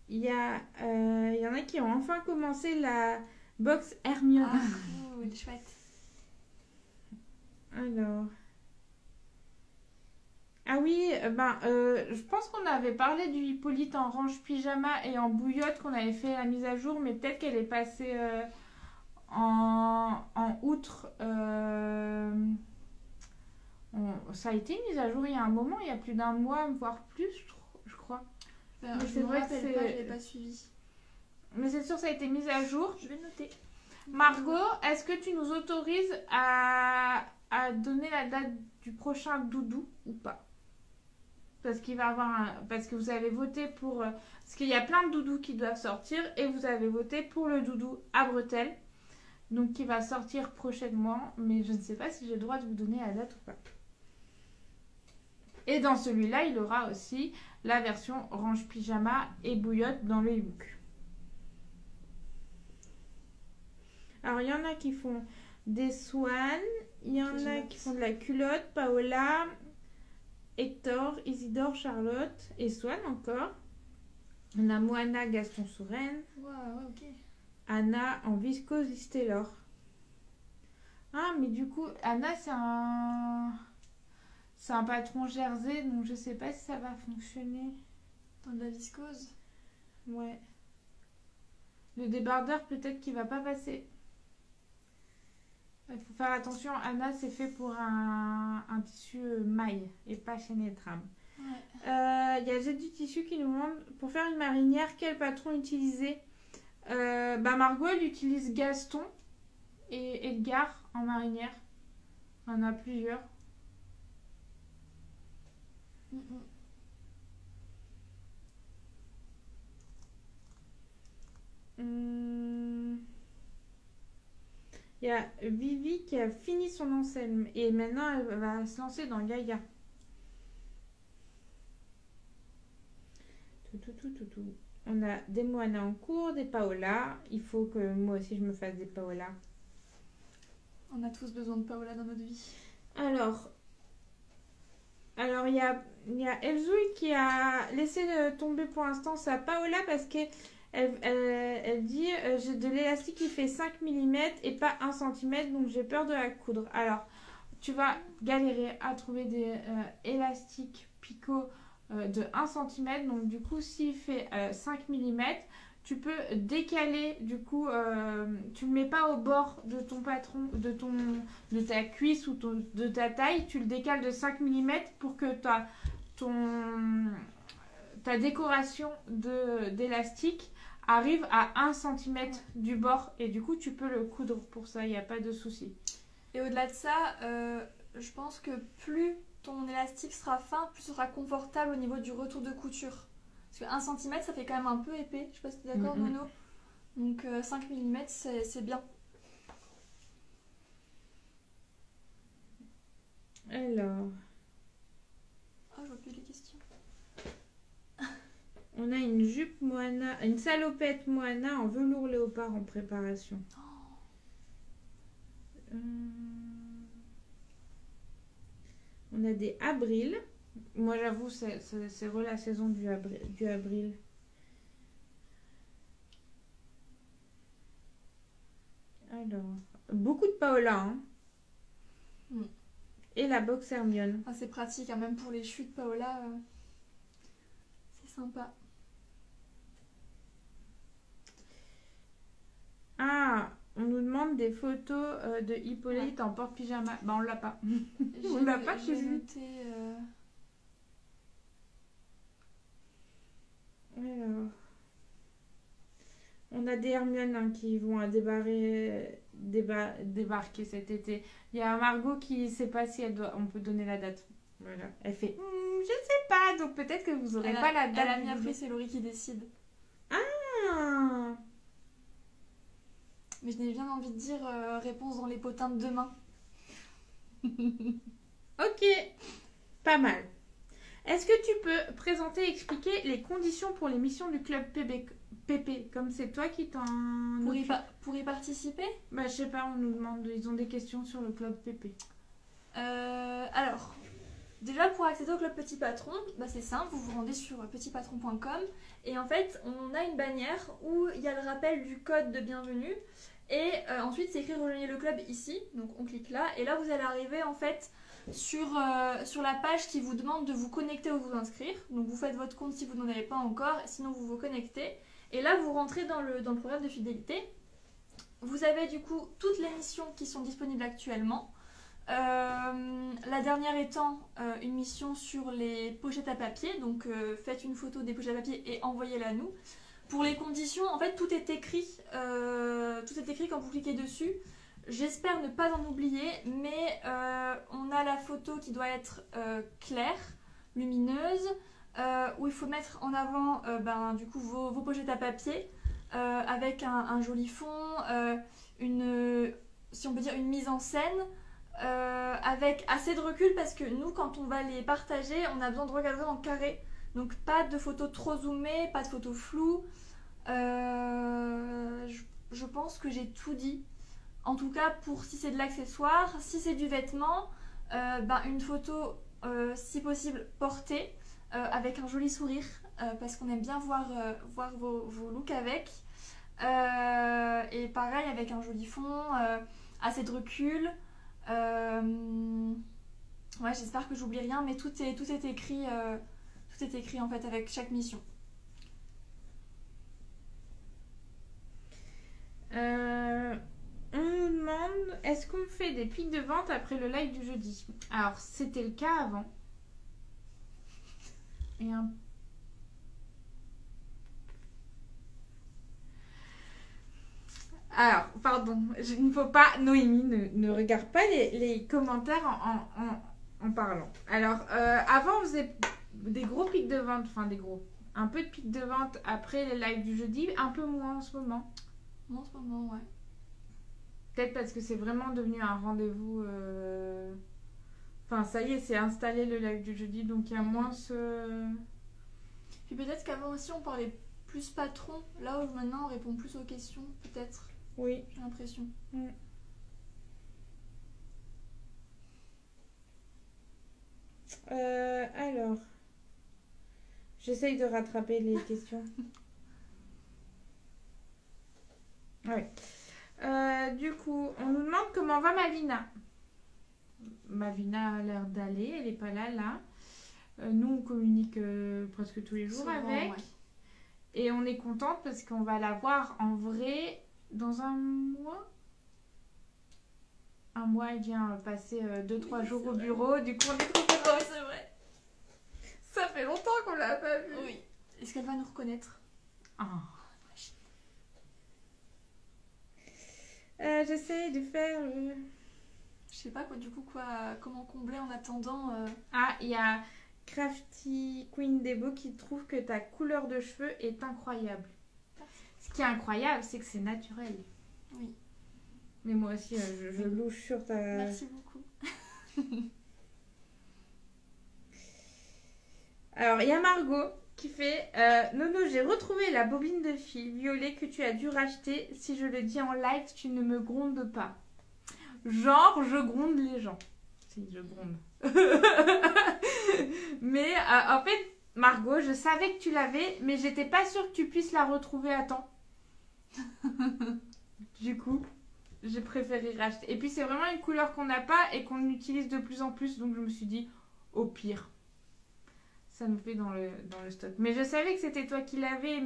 il y en a qui ont enfin commencé la box Hermione. Ah, cool, chouette. Alors. Ah oui, je pense qu'on avait parlé du Hippolyte en range pyjama et en bouillotte qu'on avait fait la mise à jour, mais peut-être qu'elle est passée en outre. Ça a été mise à jour il y a un moment, il y a plus d'un mois, voire plus, je crois. Mais c'est vrai que je l'ai pas suivi. Mais c'est sûr, ça a été mis à jour. Je vais noter. Margot, est-ce que tu nous autorises à donner la date du prochain doudou ou pas? Parce qu'il va avoir parce que vous avez voté pour... parce qu'il y a plein de doudous qui doivent sortir et vous avez voté pour le doudou à bretelles. Donc qui va sortir prochainement. Mais je ne sais pas si j'ai le droit de vous donner la date ou pas. Et dans celui-là, il aura aussi la version range pyjama et bouillotte dans le e-book. Alors, il y en a qui font des Swan, il y en a qui font de la culotte, Paola, Hector, Isidore, Charlotte et Swan encore. On a Moana, Gaston Souren. Waouh, ok. Anna en viscose Listelor. Ah, mais du coup, Anna, c'est un patron jersey, donc je sais pas si ça va fonctionner. Dans de la viscose? Ouais. Le débardeur, peut-être qu'il va pas passer. Il faut faire attention, Anna, c'est fait pour un tissu maille et pas chaîné de trame. Ouais. Il y a Jet du tissu qui nous demande, pour faire une marinière, quel patron utiliser? Margot, elle utilise Gaston et Edgar en marinière. On en a plusieurs. Il y a Vivi qui a fini son enseigne et maintenant elle va se lancer dans Gaïa. On a des Moana en cours, des Paola. Il faut que moi aussi je me fasse des Paola. On a tous besoin de Paola dans notre vie. Alors il y a Elzoui qui a laissé tomber pour l'instant sa Paola parce qu'elle dit j'ai de l'élastique qui fait 5 mm et pas 1 cm, donc j'ai peur de la coudre. Alors tu vas galérer à trouver des élastiques picot de 1 cm. Donc du coup, s'il fait 5 mm, tu peux décaler, du coup, tu le mets pas au bord de ton patron, de ta cuisse ou de ta taille, tu le décales de 5 mm pour que ta décoration d'élastique arrive à 1 cm du bord et du coup tu peux le coudre pour ça, il n'y a pas de souci. Et au-delà de ça, je pense que plus ton élastique sera fin, plus ce sera confortable au niveau du retour de couture. Parce que 1 cm ça fait quand même un peu épais, je sais pas si tu es d'accord Nono. Donc 5 mm c'est bien. Alors... Oh, je vois plus les questions. On a une jupe Moana, une salopette Moana en velours léopard en préparation. On a des abrils. Moi j'avoue c'est la saison du abril. Alors, beaucoup de Paola. Hein. Et la box Hermione. Ah, c'est pratique, hein, même pour les chutes Paola. C'est sympa. Ah, on nous demande des photos de Hippolyte en porte-pyjama. Bah, on l'a pas. On l'a pas chez lui. Alors, on a des Hermione hein, qui vont débarquer cet été. Il y a Margot qui ne sait pas si on peut donner la date. Voilà. Elle fait je sais pas, donc peut-être que vous aurez pas la date. Elle a mis après, c'est Laurie qui décide. Ah. Mais je n'ai bien envie de dire réponse dans les potins de demain. Ok, pas mal. Est-ce que tu peux présenter et expliquer les conditions pour l'émission du club PP, comme c'est toi qui t'en pour y participer? Bah je sais pas, on nous demande, ils ont des questions sur le club PP. Alors, déjà pour accéder au club Petit Patron, bah c'est simple, vous vous rendez sur petitpatron.com et en fait on a une bannière où il y a le rappel du code de bienvenue et ensuite c'est écrit rejoignez le club ici, donc on clique là et là vous allez arriver en fait sur la page qui vous demande de vous connecter ou vous inscrire. Donc vous faites votre compte si vous n'en avez pas encore, sinon vous vous connectez et là vous rentrez dans le programme de fidélité. Vous avez du coup toutes les missions qui sont disponibles actuellement. La dernière étant une mission sur les pochettes à papier, donc faites une photo des pochettes à papier et envoyez-la nous. Pour les conditions, en fait tout est écrit quand vous cliquez dessus. J'espère ne pas en oublier, mais on a la photo qui doit être claire, lumineuse, où il faut mettre en avant du coup vos pochettes à papier avec un joli fond, si on peut dire une mise en scène. Avec assez de recul parce que nous quand on va les partager on a besoin de regarder en carré, donc pas de photos trop zoomées, pas de photos floues. Je pense que j'ai tout dit, en tout cas pour si c'est de l'accessoire. Si c'est du vêtement, une photo si possible portée avec un joli sourire parce qu'on aime bien voir vos looks avec et pareil avec un joli fond, assez de recul. Ouais, j'espère que j'oublie rien, mais tout est écrit en fait avec chaque mission. On nous demande est-ce qu'on fait des pics de vente après le live du jeudi? Alors c'était le cas avant. Alors, pardon, il ne faut pas, Noémie, ne regarde pas les commentaires en parlant. Alors, avant, on faisait des gros pics de vente, un peu de pics de vente après les lives du jeudi, un peu moins en ce moment. En ce moment, ouais. Peut-être parce que c'est vraiment devenu un rendez-vous. Enfin, ça y est, c'est installé le live du jeudi, donc il y a moins ce. Puis peut-être qu'avant aussi, on parlait plus patron. Là où maintenant, on répond plus aux questions, peut-être. Oui. J'ai l'impression. Alors, j'essaye de rattraper les questions. Ouais. Du coup, on nous demande comment va Malvina. Malvina a l'air d'aller, elle n'est pas là. Nous, on communique presque tous les jours Souvent, avec. ouais. Et on est contente parce qu'on va la voir en vrai dans un mois. Un mois, elle vient passer 2-3 jours au bureau. Du coup, on est trop contents. Ouais, c'est vrai. Ça fait longtemps qu'on l'a pas vue. Oui. Est-ce qu'elle va nous reconnaître? Ah. J'essaie de faire... Je sais pas quoi, du coup, comment combler en attendant. Ah, il y a Crafty Queen Debo qui trouve que ta couleur de cheveux est incroyable. Ce qui est incroyable, c'est que c'est naturel. Oui. Mais moi aussi, je louche sur ta... Merci beaucoup. Alors, il y a Margot qui fait Nono, j'ai retrouvé la bobine de fil violet que tu as dû racheter. Si je le dis en live, tu ne me grondes pas. Genre, je gronde les gens. Si, je gronde. Mais en fait, Margot, je savais que tu l'avais, mais j'étais pas sûre que tu puisses la retrouver à temps. Du coup, j'ai préféré racheter. Et puis, c'est vraiment une couleur qu'on n'a pas et qu'on utilise de plus en plus. Donc, je me suis dit, au pire, ça nous fait dans le stock. Mais je savais que c'était toi qui l'avais,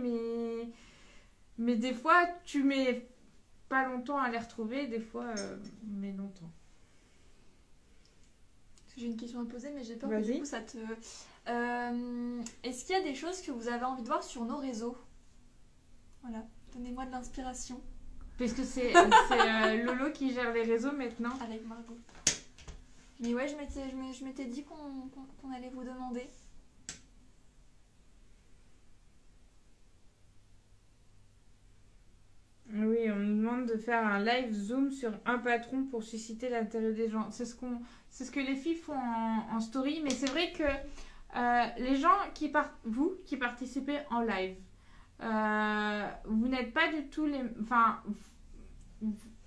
mais des fois, tu mets pas longtemps à les retrouver. Des fois, mais longtemps. J'ai une question à poser, mais j'ai peur que Vas-y. du coup ça te... Est-ce qu'il y a des choses que vous avez envie de voir sur nos réseaux? Voilà, donnez-moi de l'inspiration. Parce que c'est Lolo qui gère les réseaux maintenant. Avec Margot. Mais ouais, je m'étais dit qu'on allait vous demander. Oui, on nous demande de faire un live Zoom sur un patron pour susciter l'intérêt des gens. C'est ce que les filles font en story, mais c'est vrai que les gens vous qui participez en live, vous n'êtes pas du tout les... Enfin,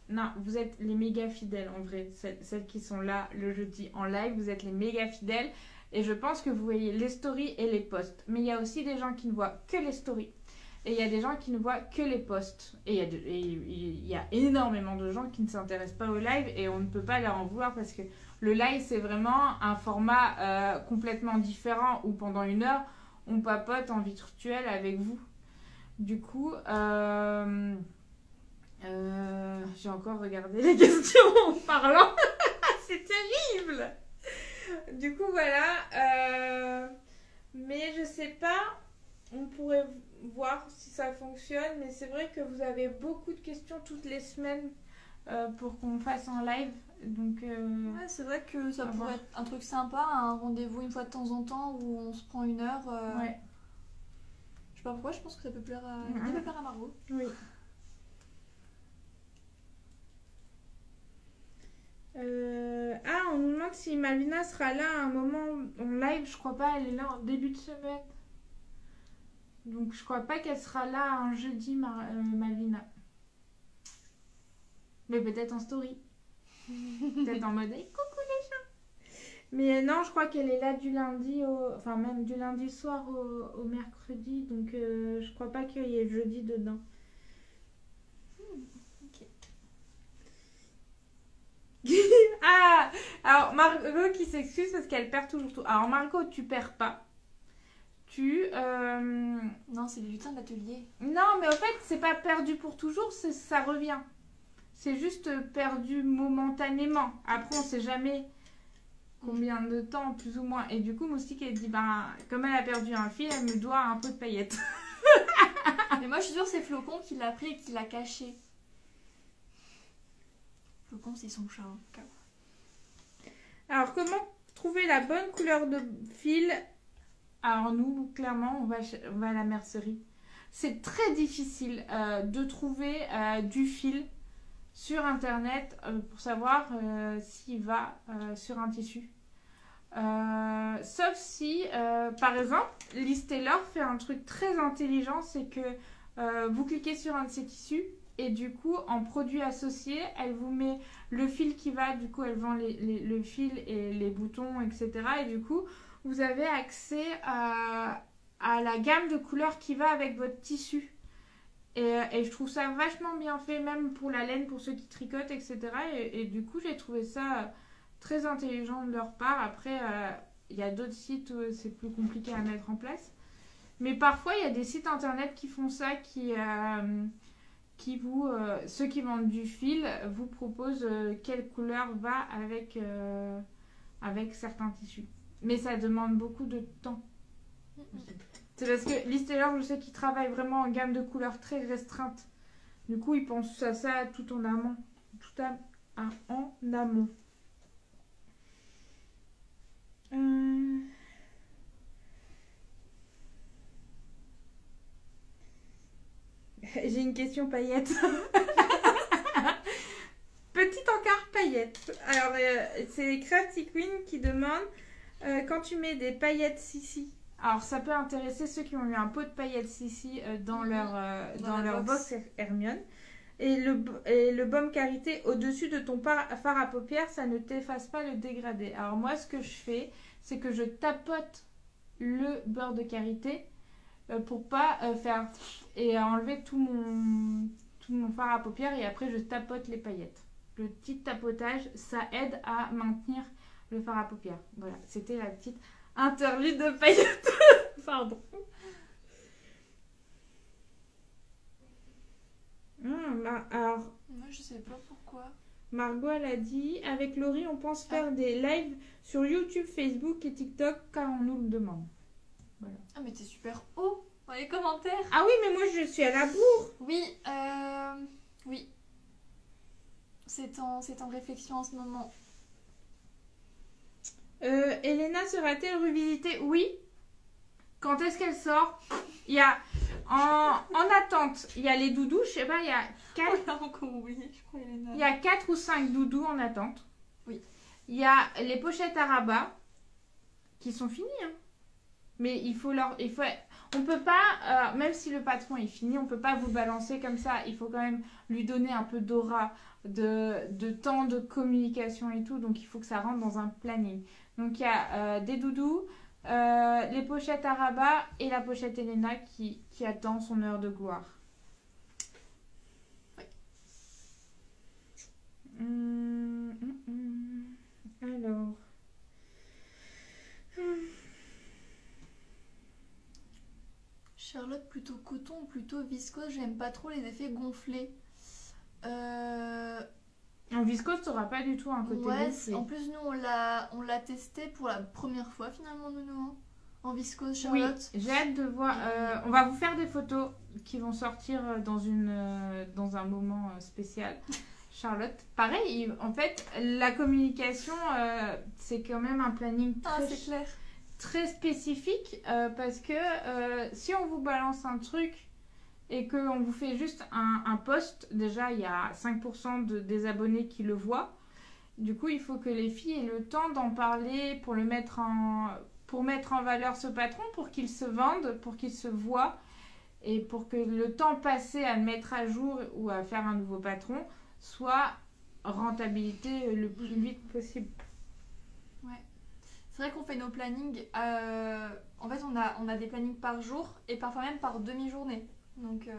non, vous êtes les méga fidèles en vrai. Celles qui sont là le jeudi en live, vous êtes les méga fidèles. Et je pense que vous voyez les stories et les posts. Mais il y a aussi des gens qui ne voient que les stories. Et il y a des gens qui ne voient que les posts. Et il y a énormément de gens qui ne s'intéressent pas au live. Et on ne peut pas leur en vouloir parce que le live, c'est vraiment un format complètement différent où pendant 1 heure, on papote en virtuel avec vous. Du coup, j'ai encore regardé les questions en parlant. C'est terrible. Du coup, voilà. Mais je sais pas. On pourrait voir si ça fonctionne. Mais c'est vrai que vous avez beaucoup de questions toutes les semaines pour qu'on fasse en live. Donc, ouais, c'est vrai que ça pourrait être un truc sympa, un rendez-vous une fois de temps en temps où on se prend 1 heure. Ouais. Je sais pas pourquoi, je pense que ça peut plaire à, ça peut plaire à Margot. Oui. On nous demande si Malvina sera là à un moment en live. Je crois pas, elle est là en début de semaine. Donc je crois pas qu'elle sera là un jeudi, Malvina. Mais peut-être en story. Peut-être en mode hey, coucou les gens. Mais non, je crois qu'elle est là du lundi enfin même du lundi soir au mercredi. Donc je crois pas qu'il y ait jeudi dedans. Ah, alors Margot qui s'excuse parce qu'elle perd toujours tout. Alors Margot, tu perds pas. Non, c'est le lutin de l'atelier. Non, mais en fait, c'est pas perdu pour toujours, ça revient. C'est juste perdu momentanément. Après, on sait jamais combien de temps, plus ou moins. Et du coup, Moustique, elle dit, comme elle a perdu un fil, elle me doit un peu de paillettes. Mais moi, je suis sûre que c'est Flocon qui l'a pris et qui l'a caché. Flocon, c'est son chat. Hein. Alors, comment trouver la bonne couleur de fil? Alors, nous, clairement, on va à la mercerie. C'est très difficile de trouver du fil sur Internet pour savoir s'il va sur un tissu. Sauf si, par exemple, Liz Taylor fait un truc très intelligent, c'est que vous cliquez sur un de ces tissus et du coup, en produit associé, elle vous met le fil qui va, du coup, elle vend le fil et les boutons, etc. Et du coup, vous avez accès à la gamme de couleurs qui va avec votre tissu. Et je trouve ça vachement bien fait, même pour la laine, pour ceux qui tricotent, etc. Et du coup, j'ai trouvé ça très intelligent de leur part. Après, Il y a d'autres sites où c'est plus compliqué à mettre en place. Mais parfois, il y a des sites internet qui font ça, ceux qui vendent du fil vous proposent quelle couleur va avec certains tissus. Mais ça demande beaucoup de temps. C'est parce que Liz Taylor, je sais qu'il travaille vraiment en gamme de couleurs très restreinte. Du coup, il pense à ça tout en amont. En amont. J'ai une question paillette. Petite encart paillette. Alors, c'est Crafty Queen qui demande quand tu mets des paillettes Sissi. Alors, ça peut intéresser ceux qui ont eu un pot de paillettes Sissi dans leur box Hermione. Et le baume karité au-dessus de ton fard à paupières, ça ne t'efface pas le dégradé. Alors, moi, ce que je fais, c'est que je tapote le beurre de karité pour pas faire et enlever tout mon fard à paupières, et après je tapote les paillettes. Le petit tapotage, ça aide à maintenir le fard à paupières. Voilà, c'était la petite interlude de paillettes. Pardon. Alors, moi je sais pas pourquoi. Margot, elle a dit, avec Laurie, on pense faire des lives sur YouTube, Facebook et TikTok car on nous le demande. Voilà. Ah mais t'es super haut dans les commentaires. Ah oui, mais moi je suis à la bourre. Oui, oui. C'est en réflexion en ce moment. Elena sera-t-elle revisitée? Oui. Quand est-ce qu'elle sort? Il y a en attente, il y a les doudous, je sais pas, il y a 4 ou 5 doudous en attente. Oui. Il y a les pochettes à rabat qui sont finies, hein. Mais on peut pas, même si le patron est fini, on peut pas vous balancer comme ça. Il faut quand même lui donner un peu d'aura, de temps de communication et tout. Donc il faut que ça rentre dans un planning. Donc il y a des doudous, les pochettes à rabat et la pochette Elena qui attend son heure de gloire. Alors. Charlotte, plutôt coton ou plutôt viscose? J'aime pas trop les effets gonflés. En viscose, tu n'auras pas du tout un côté gonflé. En plus, nous, on l'a testé pour la première fois, finalement, Nounou. En viscose, Charlotte. Oui, j'ai hâte de voir. On va vous faire des photos qui vont sortir dans un moment spécial. Charlotte, pareil, en fait, la communication, c'est quand même un planning c'est clair. Très spécifique parce que si on vous balance un truc et qu'on vous fait juste un post, déjà il y a 5% des abonnés qui le voient. Du coup, il faut que les filles aient le temps d'en parler pour mettre en valeur ce patron, pour qu'il se vende, pour qu'il se voit, et pour que le temps passé à le mettre à jour ou à faire un nouveau patron soit rentabilité le plus vite possible. Ouais. C'est vrai qu'on fait nos plannings, en fait on a des plannings par jour et parfois même par demi-journée. Donc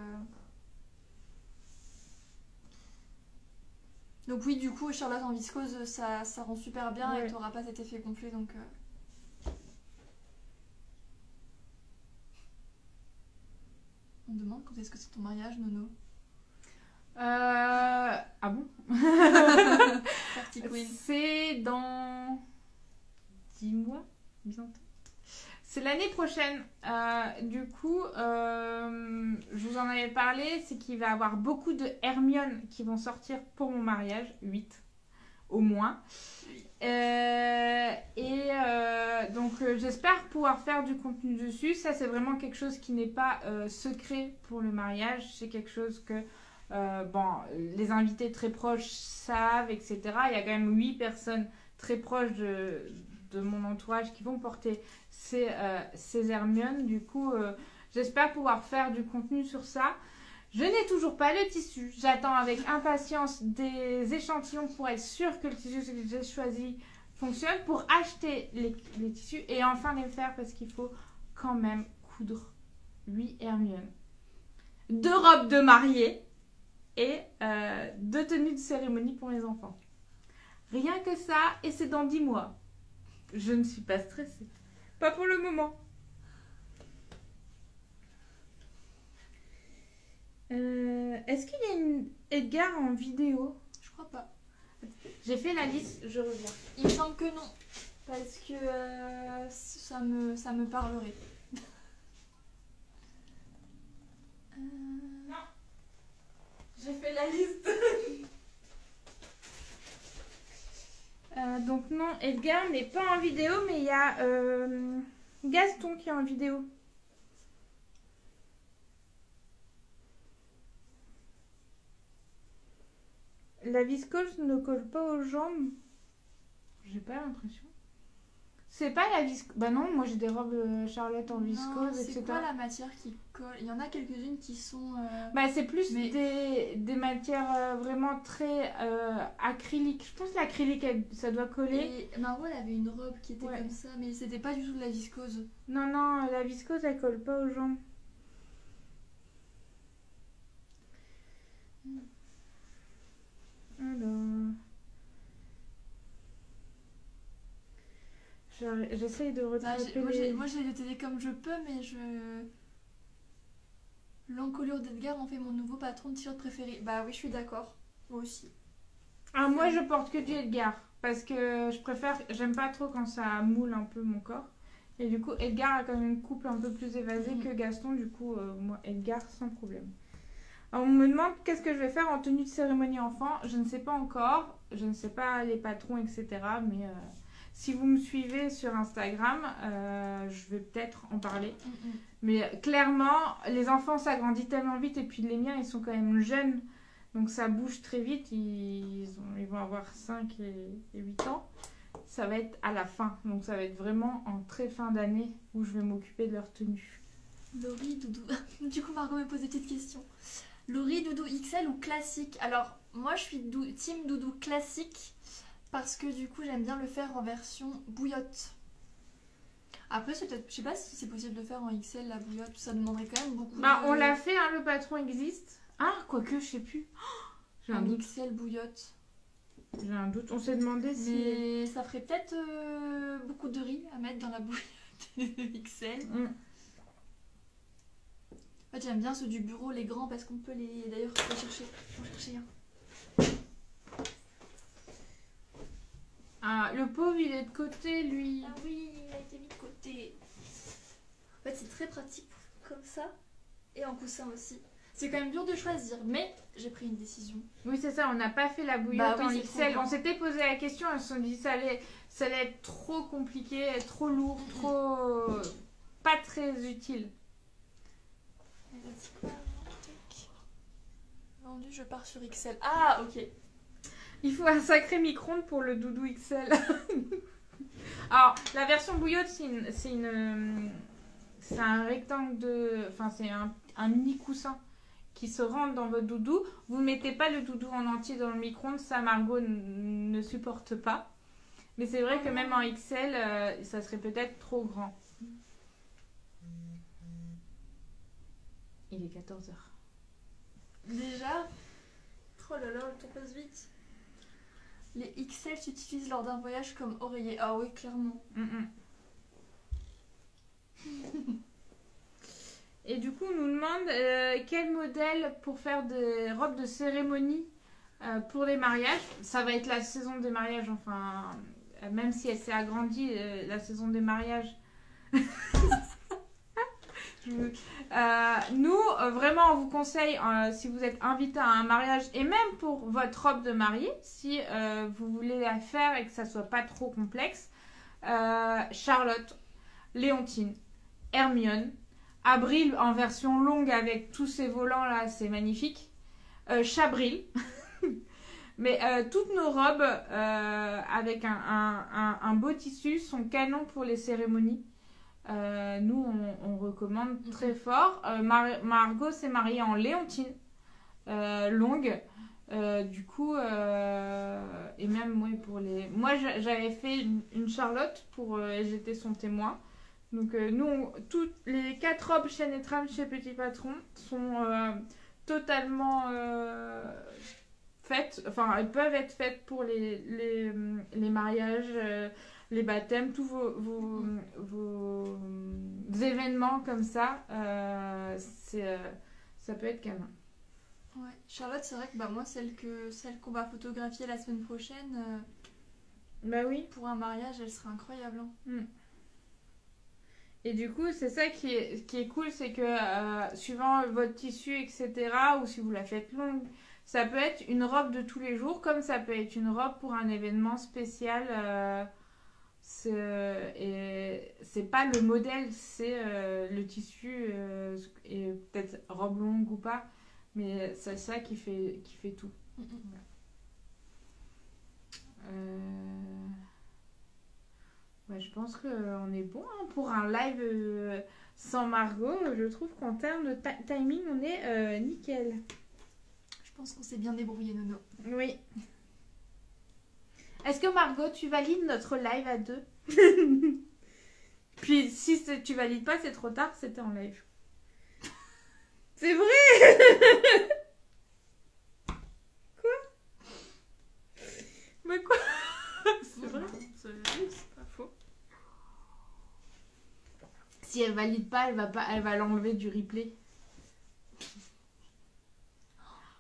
oui, du coup, Charlotte en viscose, ça rend super bien, et tu n'auras pas cet effet gonflé. Donc, on demande quand est-ce que c'est ton mariage, Nono? Ah bon? Crafty Queen. C'est dans 10 mois, bientôt. C'est l'année prochaine. Du coup, je vous en avais parlé, c'est qu'il va y avoir beaucoup de Hermione qui vont sortir pour mon mariage, 8 au moins. Donc j'espère pouvoir faire du contenu dessus. Ça, c'est vraiment quelque chose qui n'est pas secret pour le mariage. C'est quelque chose que les invités très proches savent, etc. Il y a quand même 8 personnes très proches de mon entourage qui vont porter ces Hermione. Du coup, j'espère pouvoir faire du contenu sur ça. Je n'ai toujours pas le tissu. J'attends avec impatience des échantillons pour être sûre que le tissu que j'ai choisi fonctionne, pour acheter les tissus et enfin les faire, parce qu'il faut quand même coudre 8 Hermione. 2 robes de mariée et 2 tenues de cérémonie pour les enfants. Rien que ça, et c'est dans 10 mois. Je ne suis pas stressée. Pas pour le moment. Est-ce qu'il y a une Edgar en vidéo? Je crois pas. J'ai fait la liste, je reviens. Il me semble que non. Parce que ça me parlerait. Non. J'ai fait la liste. Donc non, Edgar n'est pas en vidéo, mais il y a Gaston qui est en vidéo. La viscose ne colle pas aux jambes. J'ai pas l'impression. C'est pas la viscose. Bah non, moi j'ai des robes Charlotte en viscose, etc. C'est quoi la matière qui colle? Il y en a quelques-unes qui sont... Bah c'est plus des matières vraiment très acryliques. Je pense que l'acrylique, ça doit coller. Et Margot, elle avait une robe qui était comme ça, mais c'était pas du tout de la viscose. Non, non, la viscose, elle colle pas aux jambes. Alors... J'essaye de rattraper Moi, j'ai t'aider comme je peux, mais l'encolure d'Edgar en fait mon nouveau patron de t-shirt préféré. Bah oui, je suis d'accord. Moi aussi. Ah, moi, je porte que du Edgar. Parce que j'aime pas trop quand ça moule un peu mon corps. Et du coup, Edgar a quand même une coupe un peu plus évasée que Gaston. Du coup, moi, Edgar, sans problème. Alors, on me demande qu'est-ce que je vais faire en tenue de cérémonie enfant. Je ne sais pas encore. Je ne sais pas les patrons, etc. Mais si vous me suivez sur Instagram, je vais peut-être en parler. Mais clairement, les enfants, ça grandit tellement vite. Et puis les miens, ils sont quand même jeunes. Donc ça bouge très vite. Ils vont avoir 5 et 8 ans. Ça va être à la fin. Donc ça va être vraiment en très fin d'année où je vais m'occuper de leur tenue. Laurie, Doudou. Du coup, Margot me pose des petites questions. Laurie, Doudou XL ou classique? Alors, moi, je suis team Doudou classique parce que du coup, j'aime bien le faire en version bouillotte. Après, c'est peut-être, je sais pas si c'est possible de faire en XL la bouillotte. Ça demanderait quand même beaucoup. Bah, on l'a fait, hein, le patron existe. Ah, quoique, je sais plus. J'ai un doute. XL bouillotte. J'ai un doute. On s'est demandé si. Mais ça ferait peut-être beaucoup de riz à mettre dans la bouillotte de XL. En fait, j'aime bien ceux du bureau, les grands, parce qu'on peut les. D'ailleurs, faut chercher un. Ah, le pauvre, il est de côté, lui. Ah oui, il a été mis de côté. En fait, c'est très pratique comme ça. Et en coussin aussi. C'est quand même dur de choisir, mais j'ai pris une décision. Oui, c'est ça, on n'a pas fait la bouillotte en XL. On s'était posé la question, on s'est dit ça allait être trop compliqué, trop lourd, trop. Pas très utile. Vendu, je pars sur XL. Ah, ok. Il faut un sacré micro-ondes pour le doudou XL. Alors, la version bouillotte, c'est un rectangle de. Enfin, c'est un mini coussin qui se rentre dans votre doudou. Vous ne mettez pas le doudou en entier dans le micro-ondes, ça, Margot ne supporte pas. Mais c'est vrai que même en XL, ça serait peut-être trop grand. Il est 14h. Déjà? Oh là là, le temps passe vite. Les XL s'utilisent lors d'un voyage comme oreiller. Ah oui, clairement. Et du coup, on nous demande quel modèle pour faire des robes de cérémonie pour les mariages. Ça va être la saison des mariages, enfin, même si elle s'est agrandie, la saison des mariages. Nous, vraiment, on vous conseille, si vous êtes invité à un mariage, et même pour votre robe de mariée, si vous voulez la faire et que ça soit pas trop complexe, Charlotte, Léontine, Hermione, Abril en version longue avec tous ces volants là, c'est magnifique, Chabril, mais toutes nos robes avec un beau tissu sont canons pour les cérémonies. Nous, on recommande très fort. Margot s'est mariée en Léontine longue. Du coup, et même pour les. Moi, j'avais fait une Charlotte pour. J'étais son témoin. Donc, nous, toutes les 4 robes chaîne et trame chez Petit Patron sont totalement faites. Enfin, elles peuvent être faites pour les mariages. les baptêmes, tous vos événements comme ça, ça peut être canon. Ouais. Charlotte, c'est vrai que moi, celle qu'on va photographier la semaine prochaine, Bah oui. pour un mariage, elle sera incroyable. Hein. Et du coup, c'est ça qui est cool, c'est que suivant votre tissu, etc., ou si vous la faites longue, ça peut être une robe de tous les jours, comme ça peut être une robe pour un événement spécial. Et c'est pas le modèle, c'est le tissu, et peut-être robe longue ou pas, mais c'est ça qui fait tout. Ouais, je pense qu'on est bon hein, pour un live sans Margot. Je trouve qu'en termes de timing, on est nickel. Je pense qu'on s'est bien débrouillé, Nono. Oui. Est-ce que Margot, tu valides notre live à 2? Puis si tu valides pas, c'est trop tard, c'était en live. C'est vrai. Quoi? Mais quoi? C'est vrai. C'est pas faux. Si elle valide pas, elle va l'enlever du replay.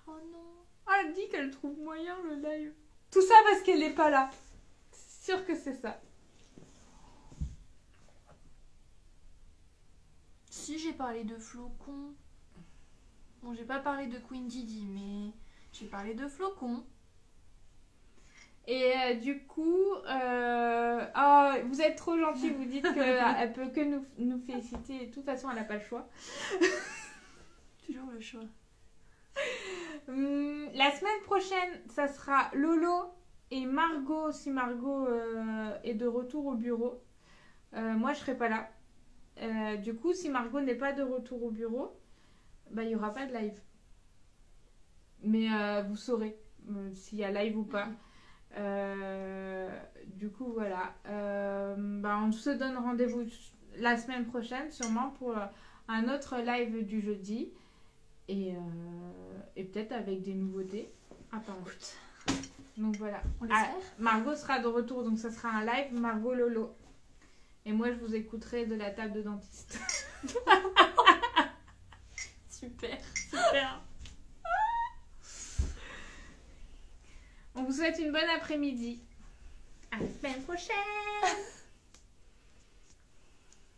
Oh non. Elle dit qu'elle trouve moyen le live. Tout ça parce qu'elle n'est pas là. C'est sûr que c'est ça. Si j'ai parlé de flocons. Bon, j'ai pas parlé de Queen Didi, mais j'ai parlé de flocons. Et du coup, vous êtes trop gentils, vous dites qu'elle peut que nous féliciter. De toute façon, elle n'a pas le choix. Toujours le choix. La semaine prochaine, ça sera Lolo et Margot, si Margot est de retour au bureau. Moi, je serai pas là. Du coup, si Margot n'est pas de retour au bureau, il n'y aura pas de live. Mais vous saurez s'il y a live ou pas. Du coup, voilà. On se donne rendez-vous la semaine prochaine, sûrement, pour un autre live du jeudi. Et peut-être avec des nouveautés à parler. Donc voilà. Margot sera de retour, donc ça sera un live Margot Lolo. Et moi, je vous écouterai de la table de dentiste. Super. On vous souhaite une bonne après-midi. À la semaine prochaine.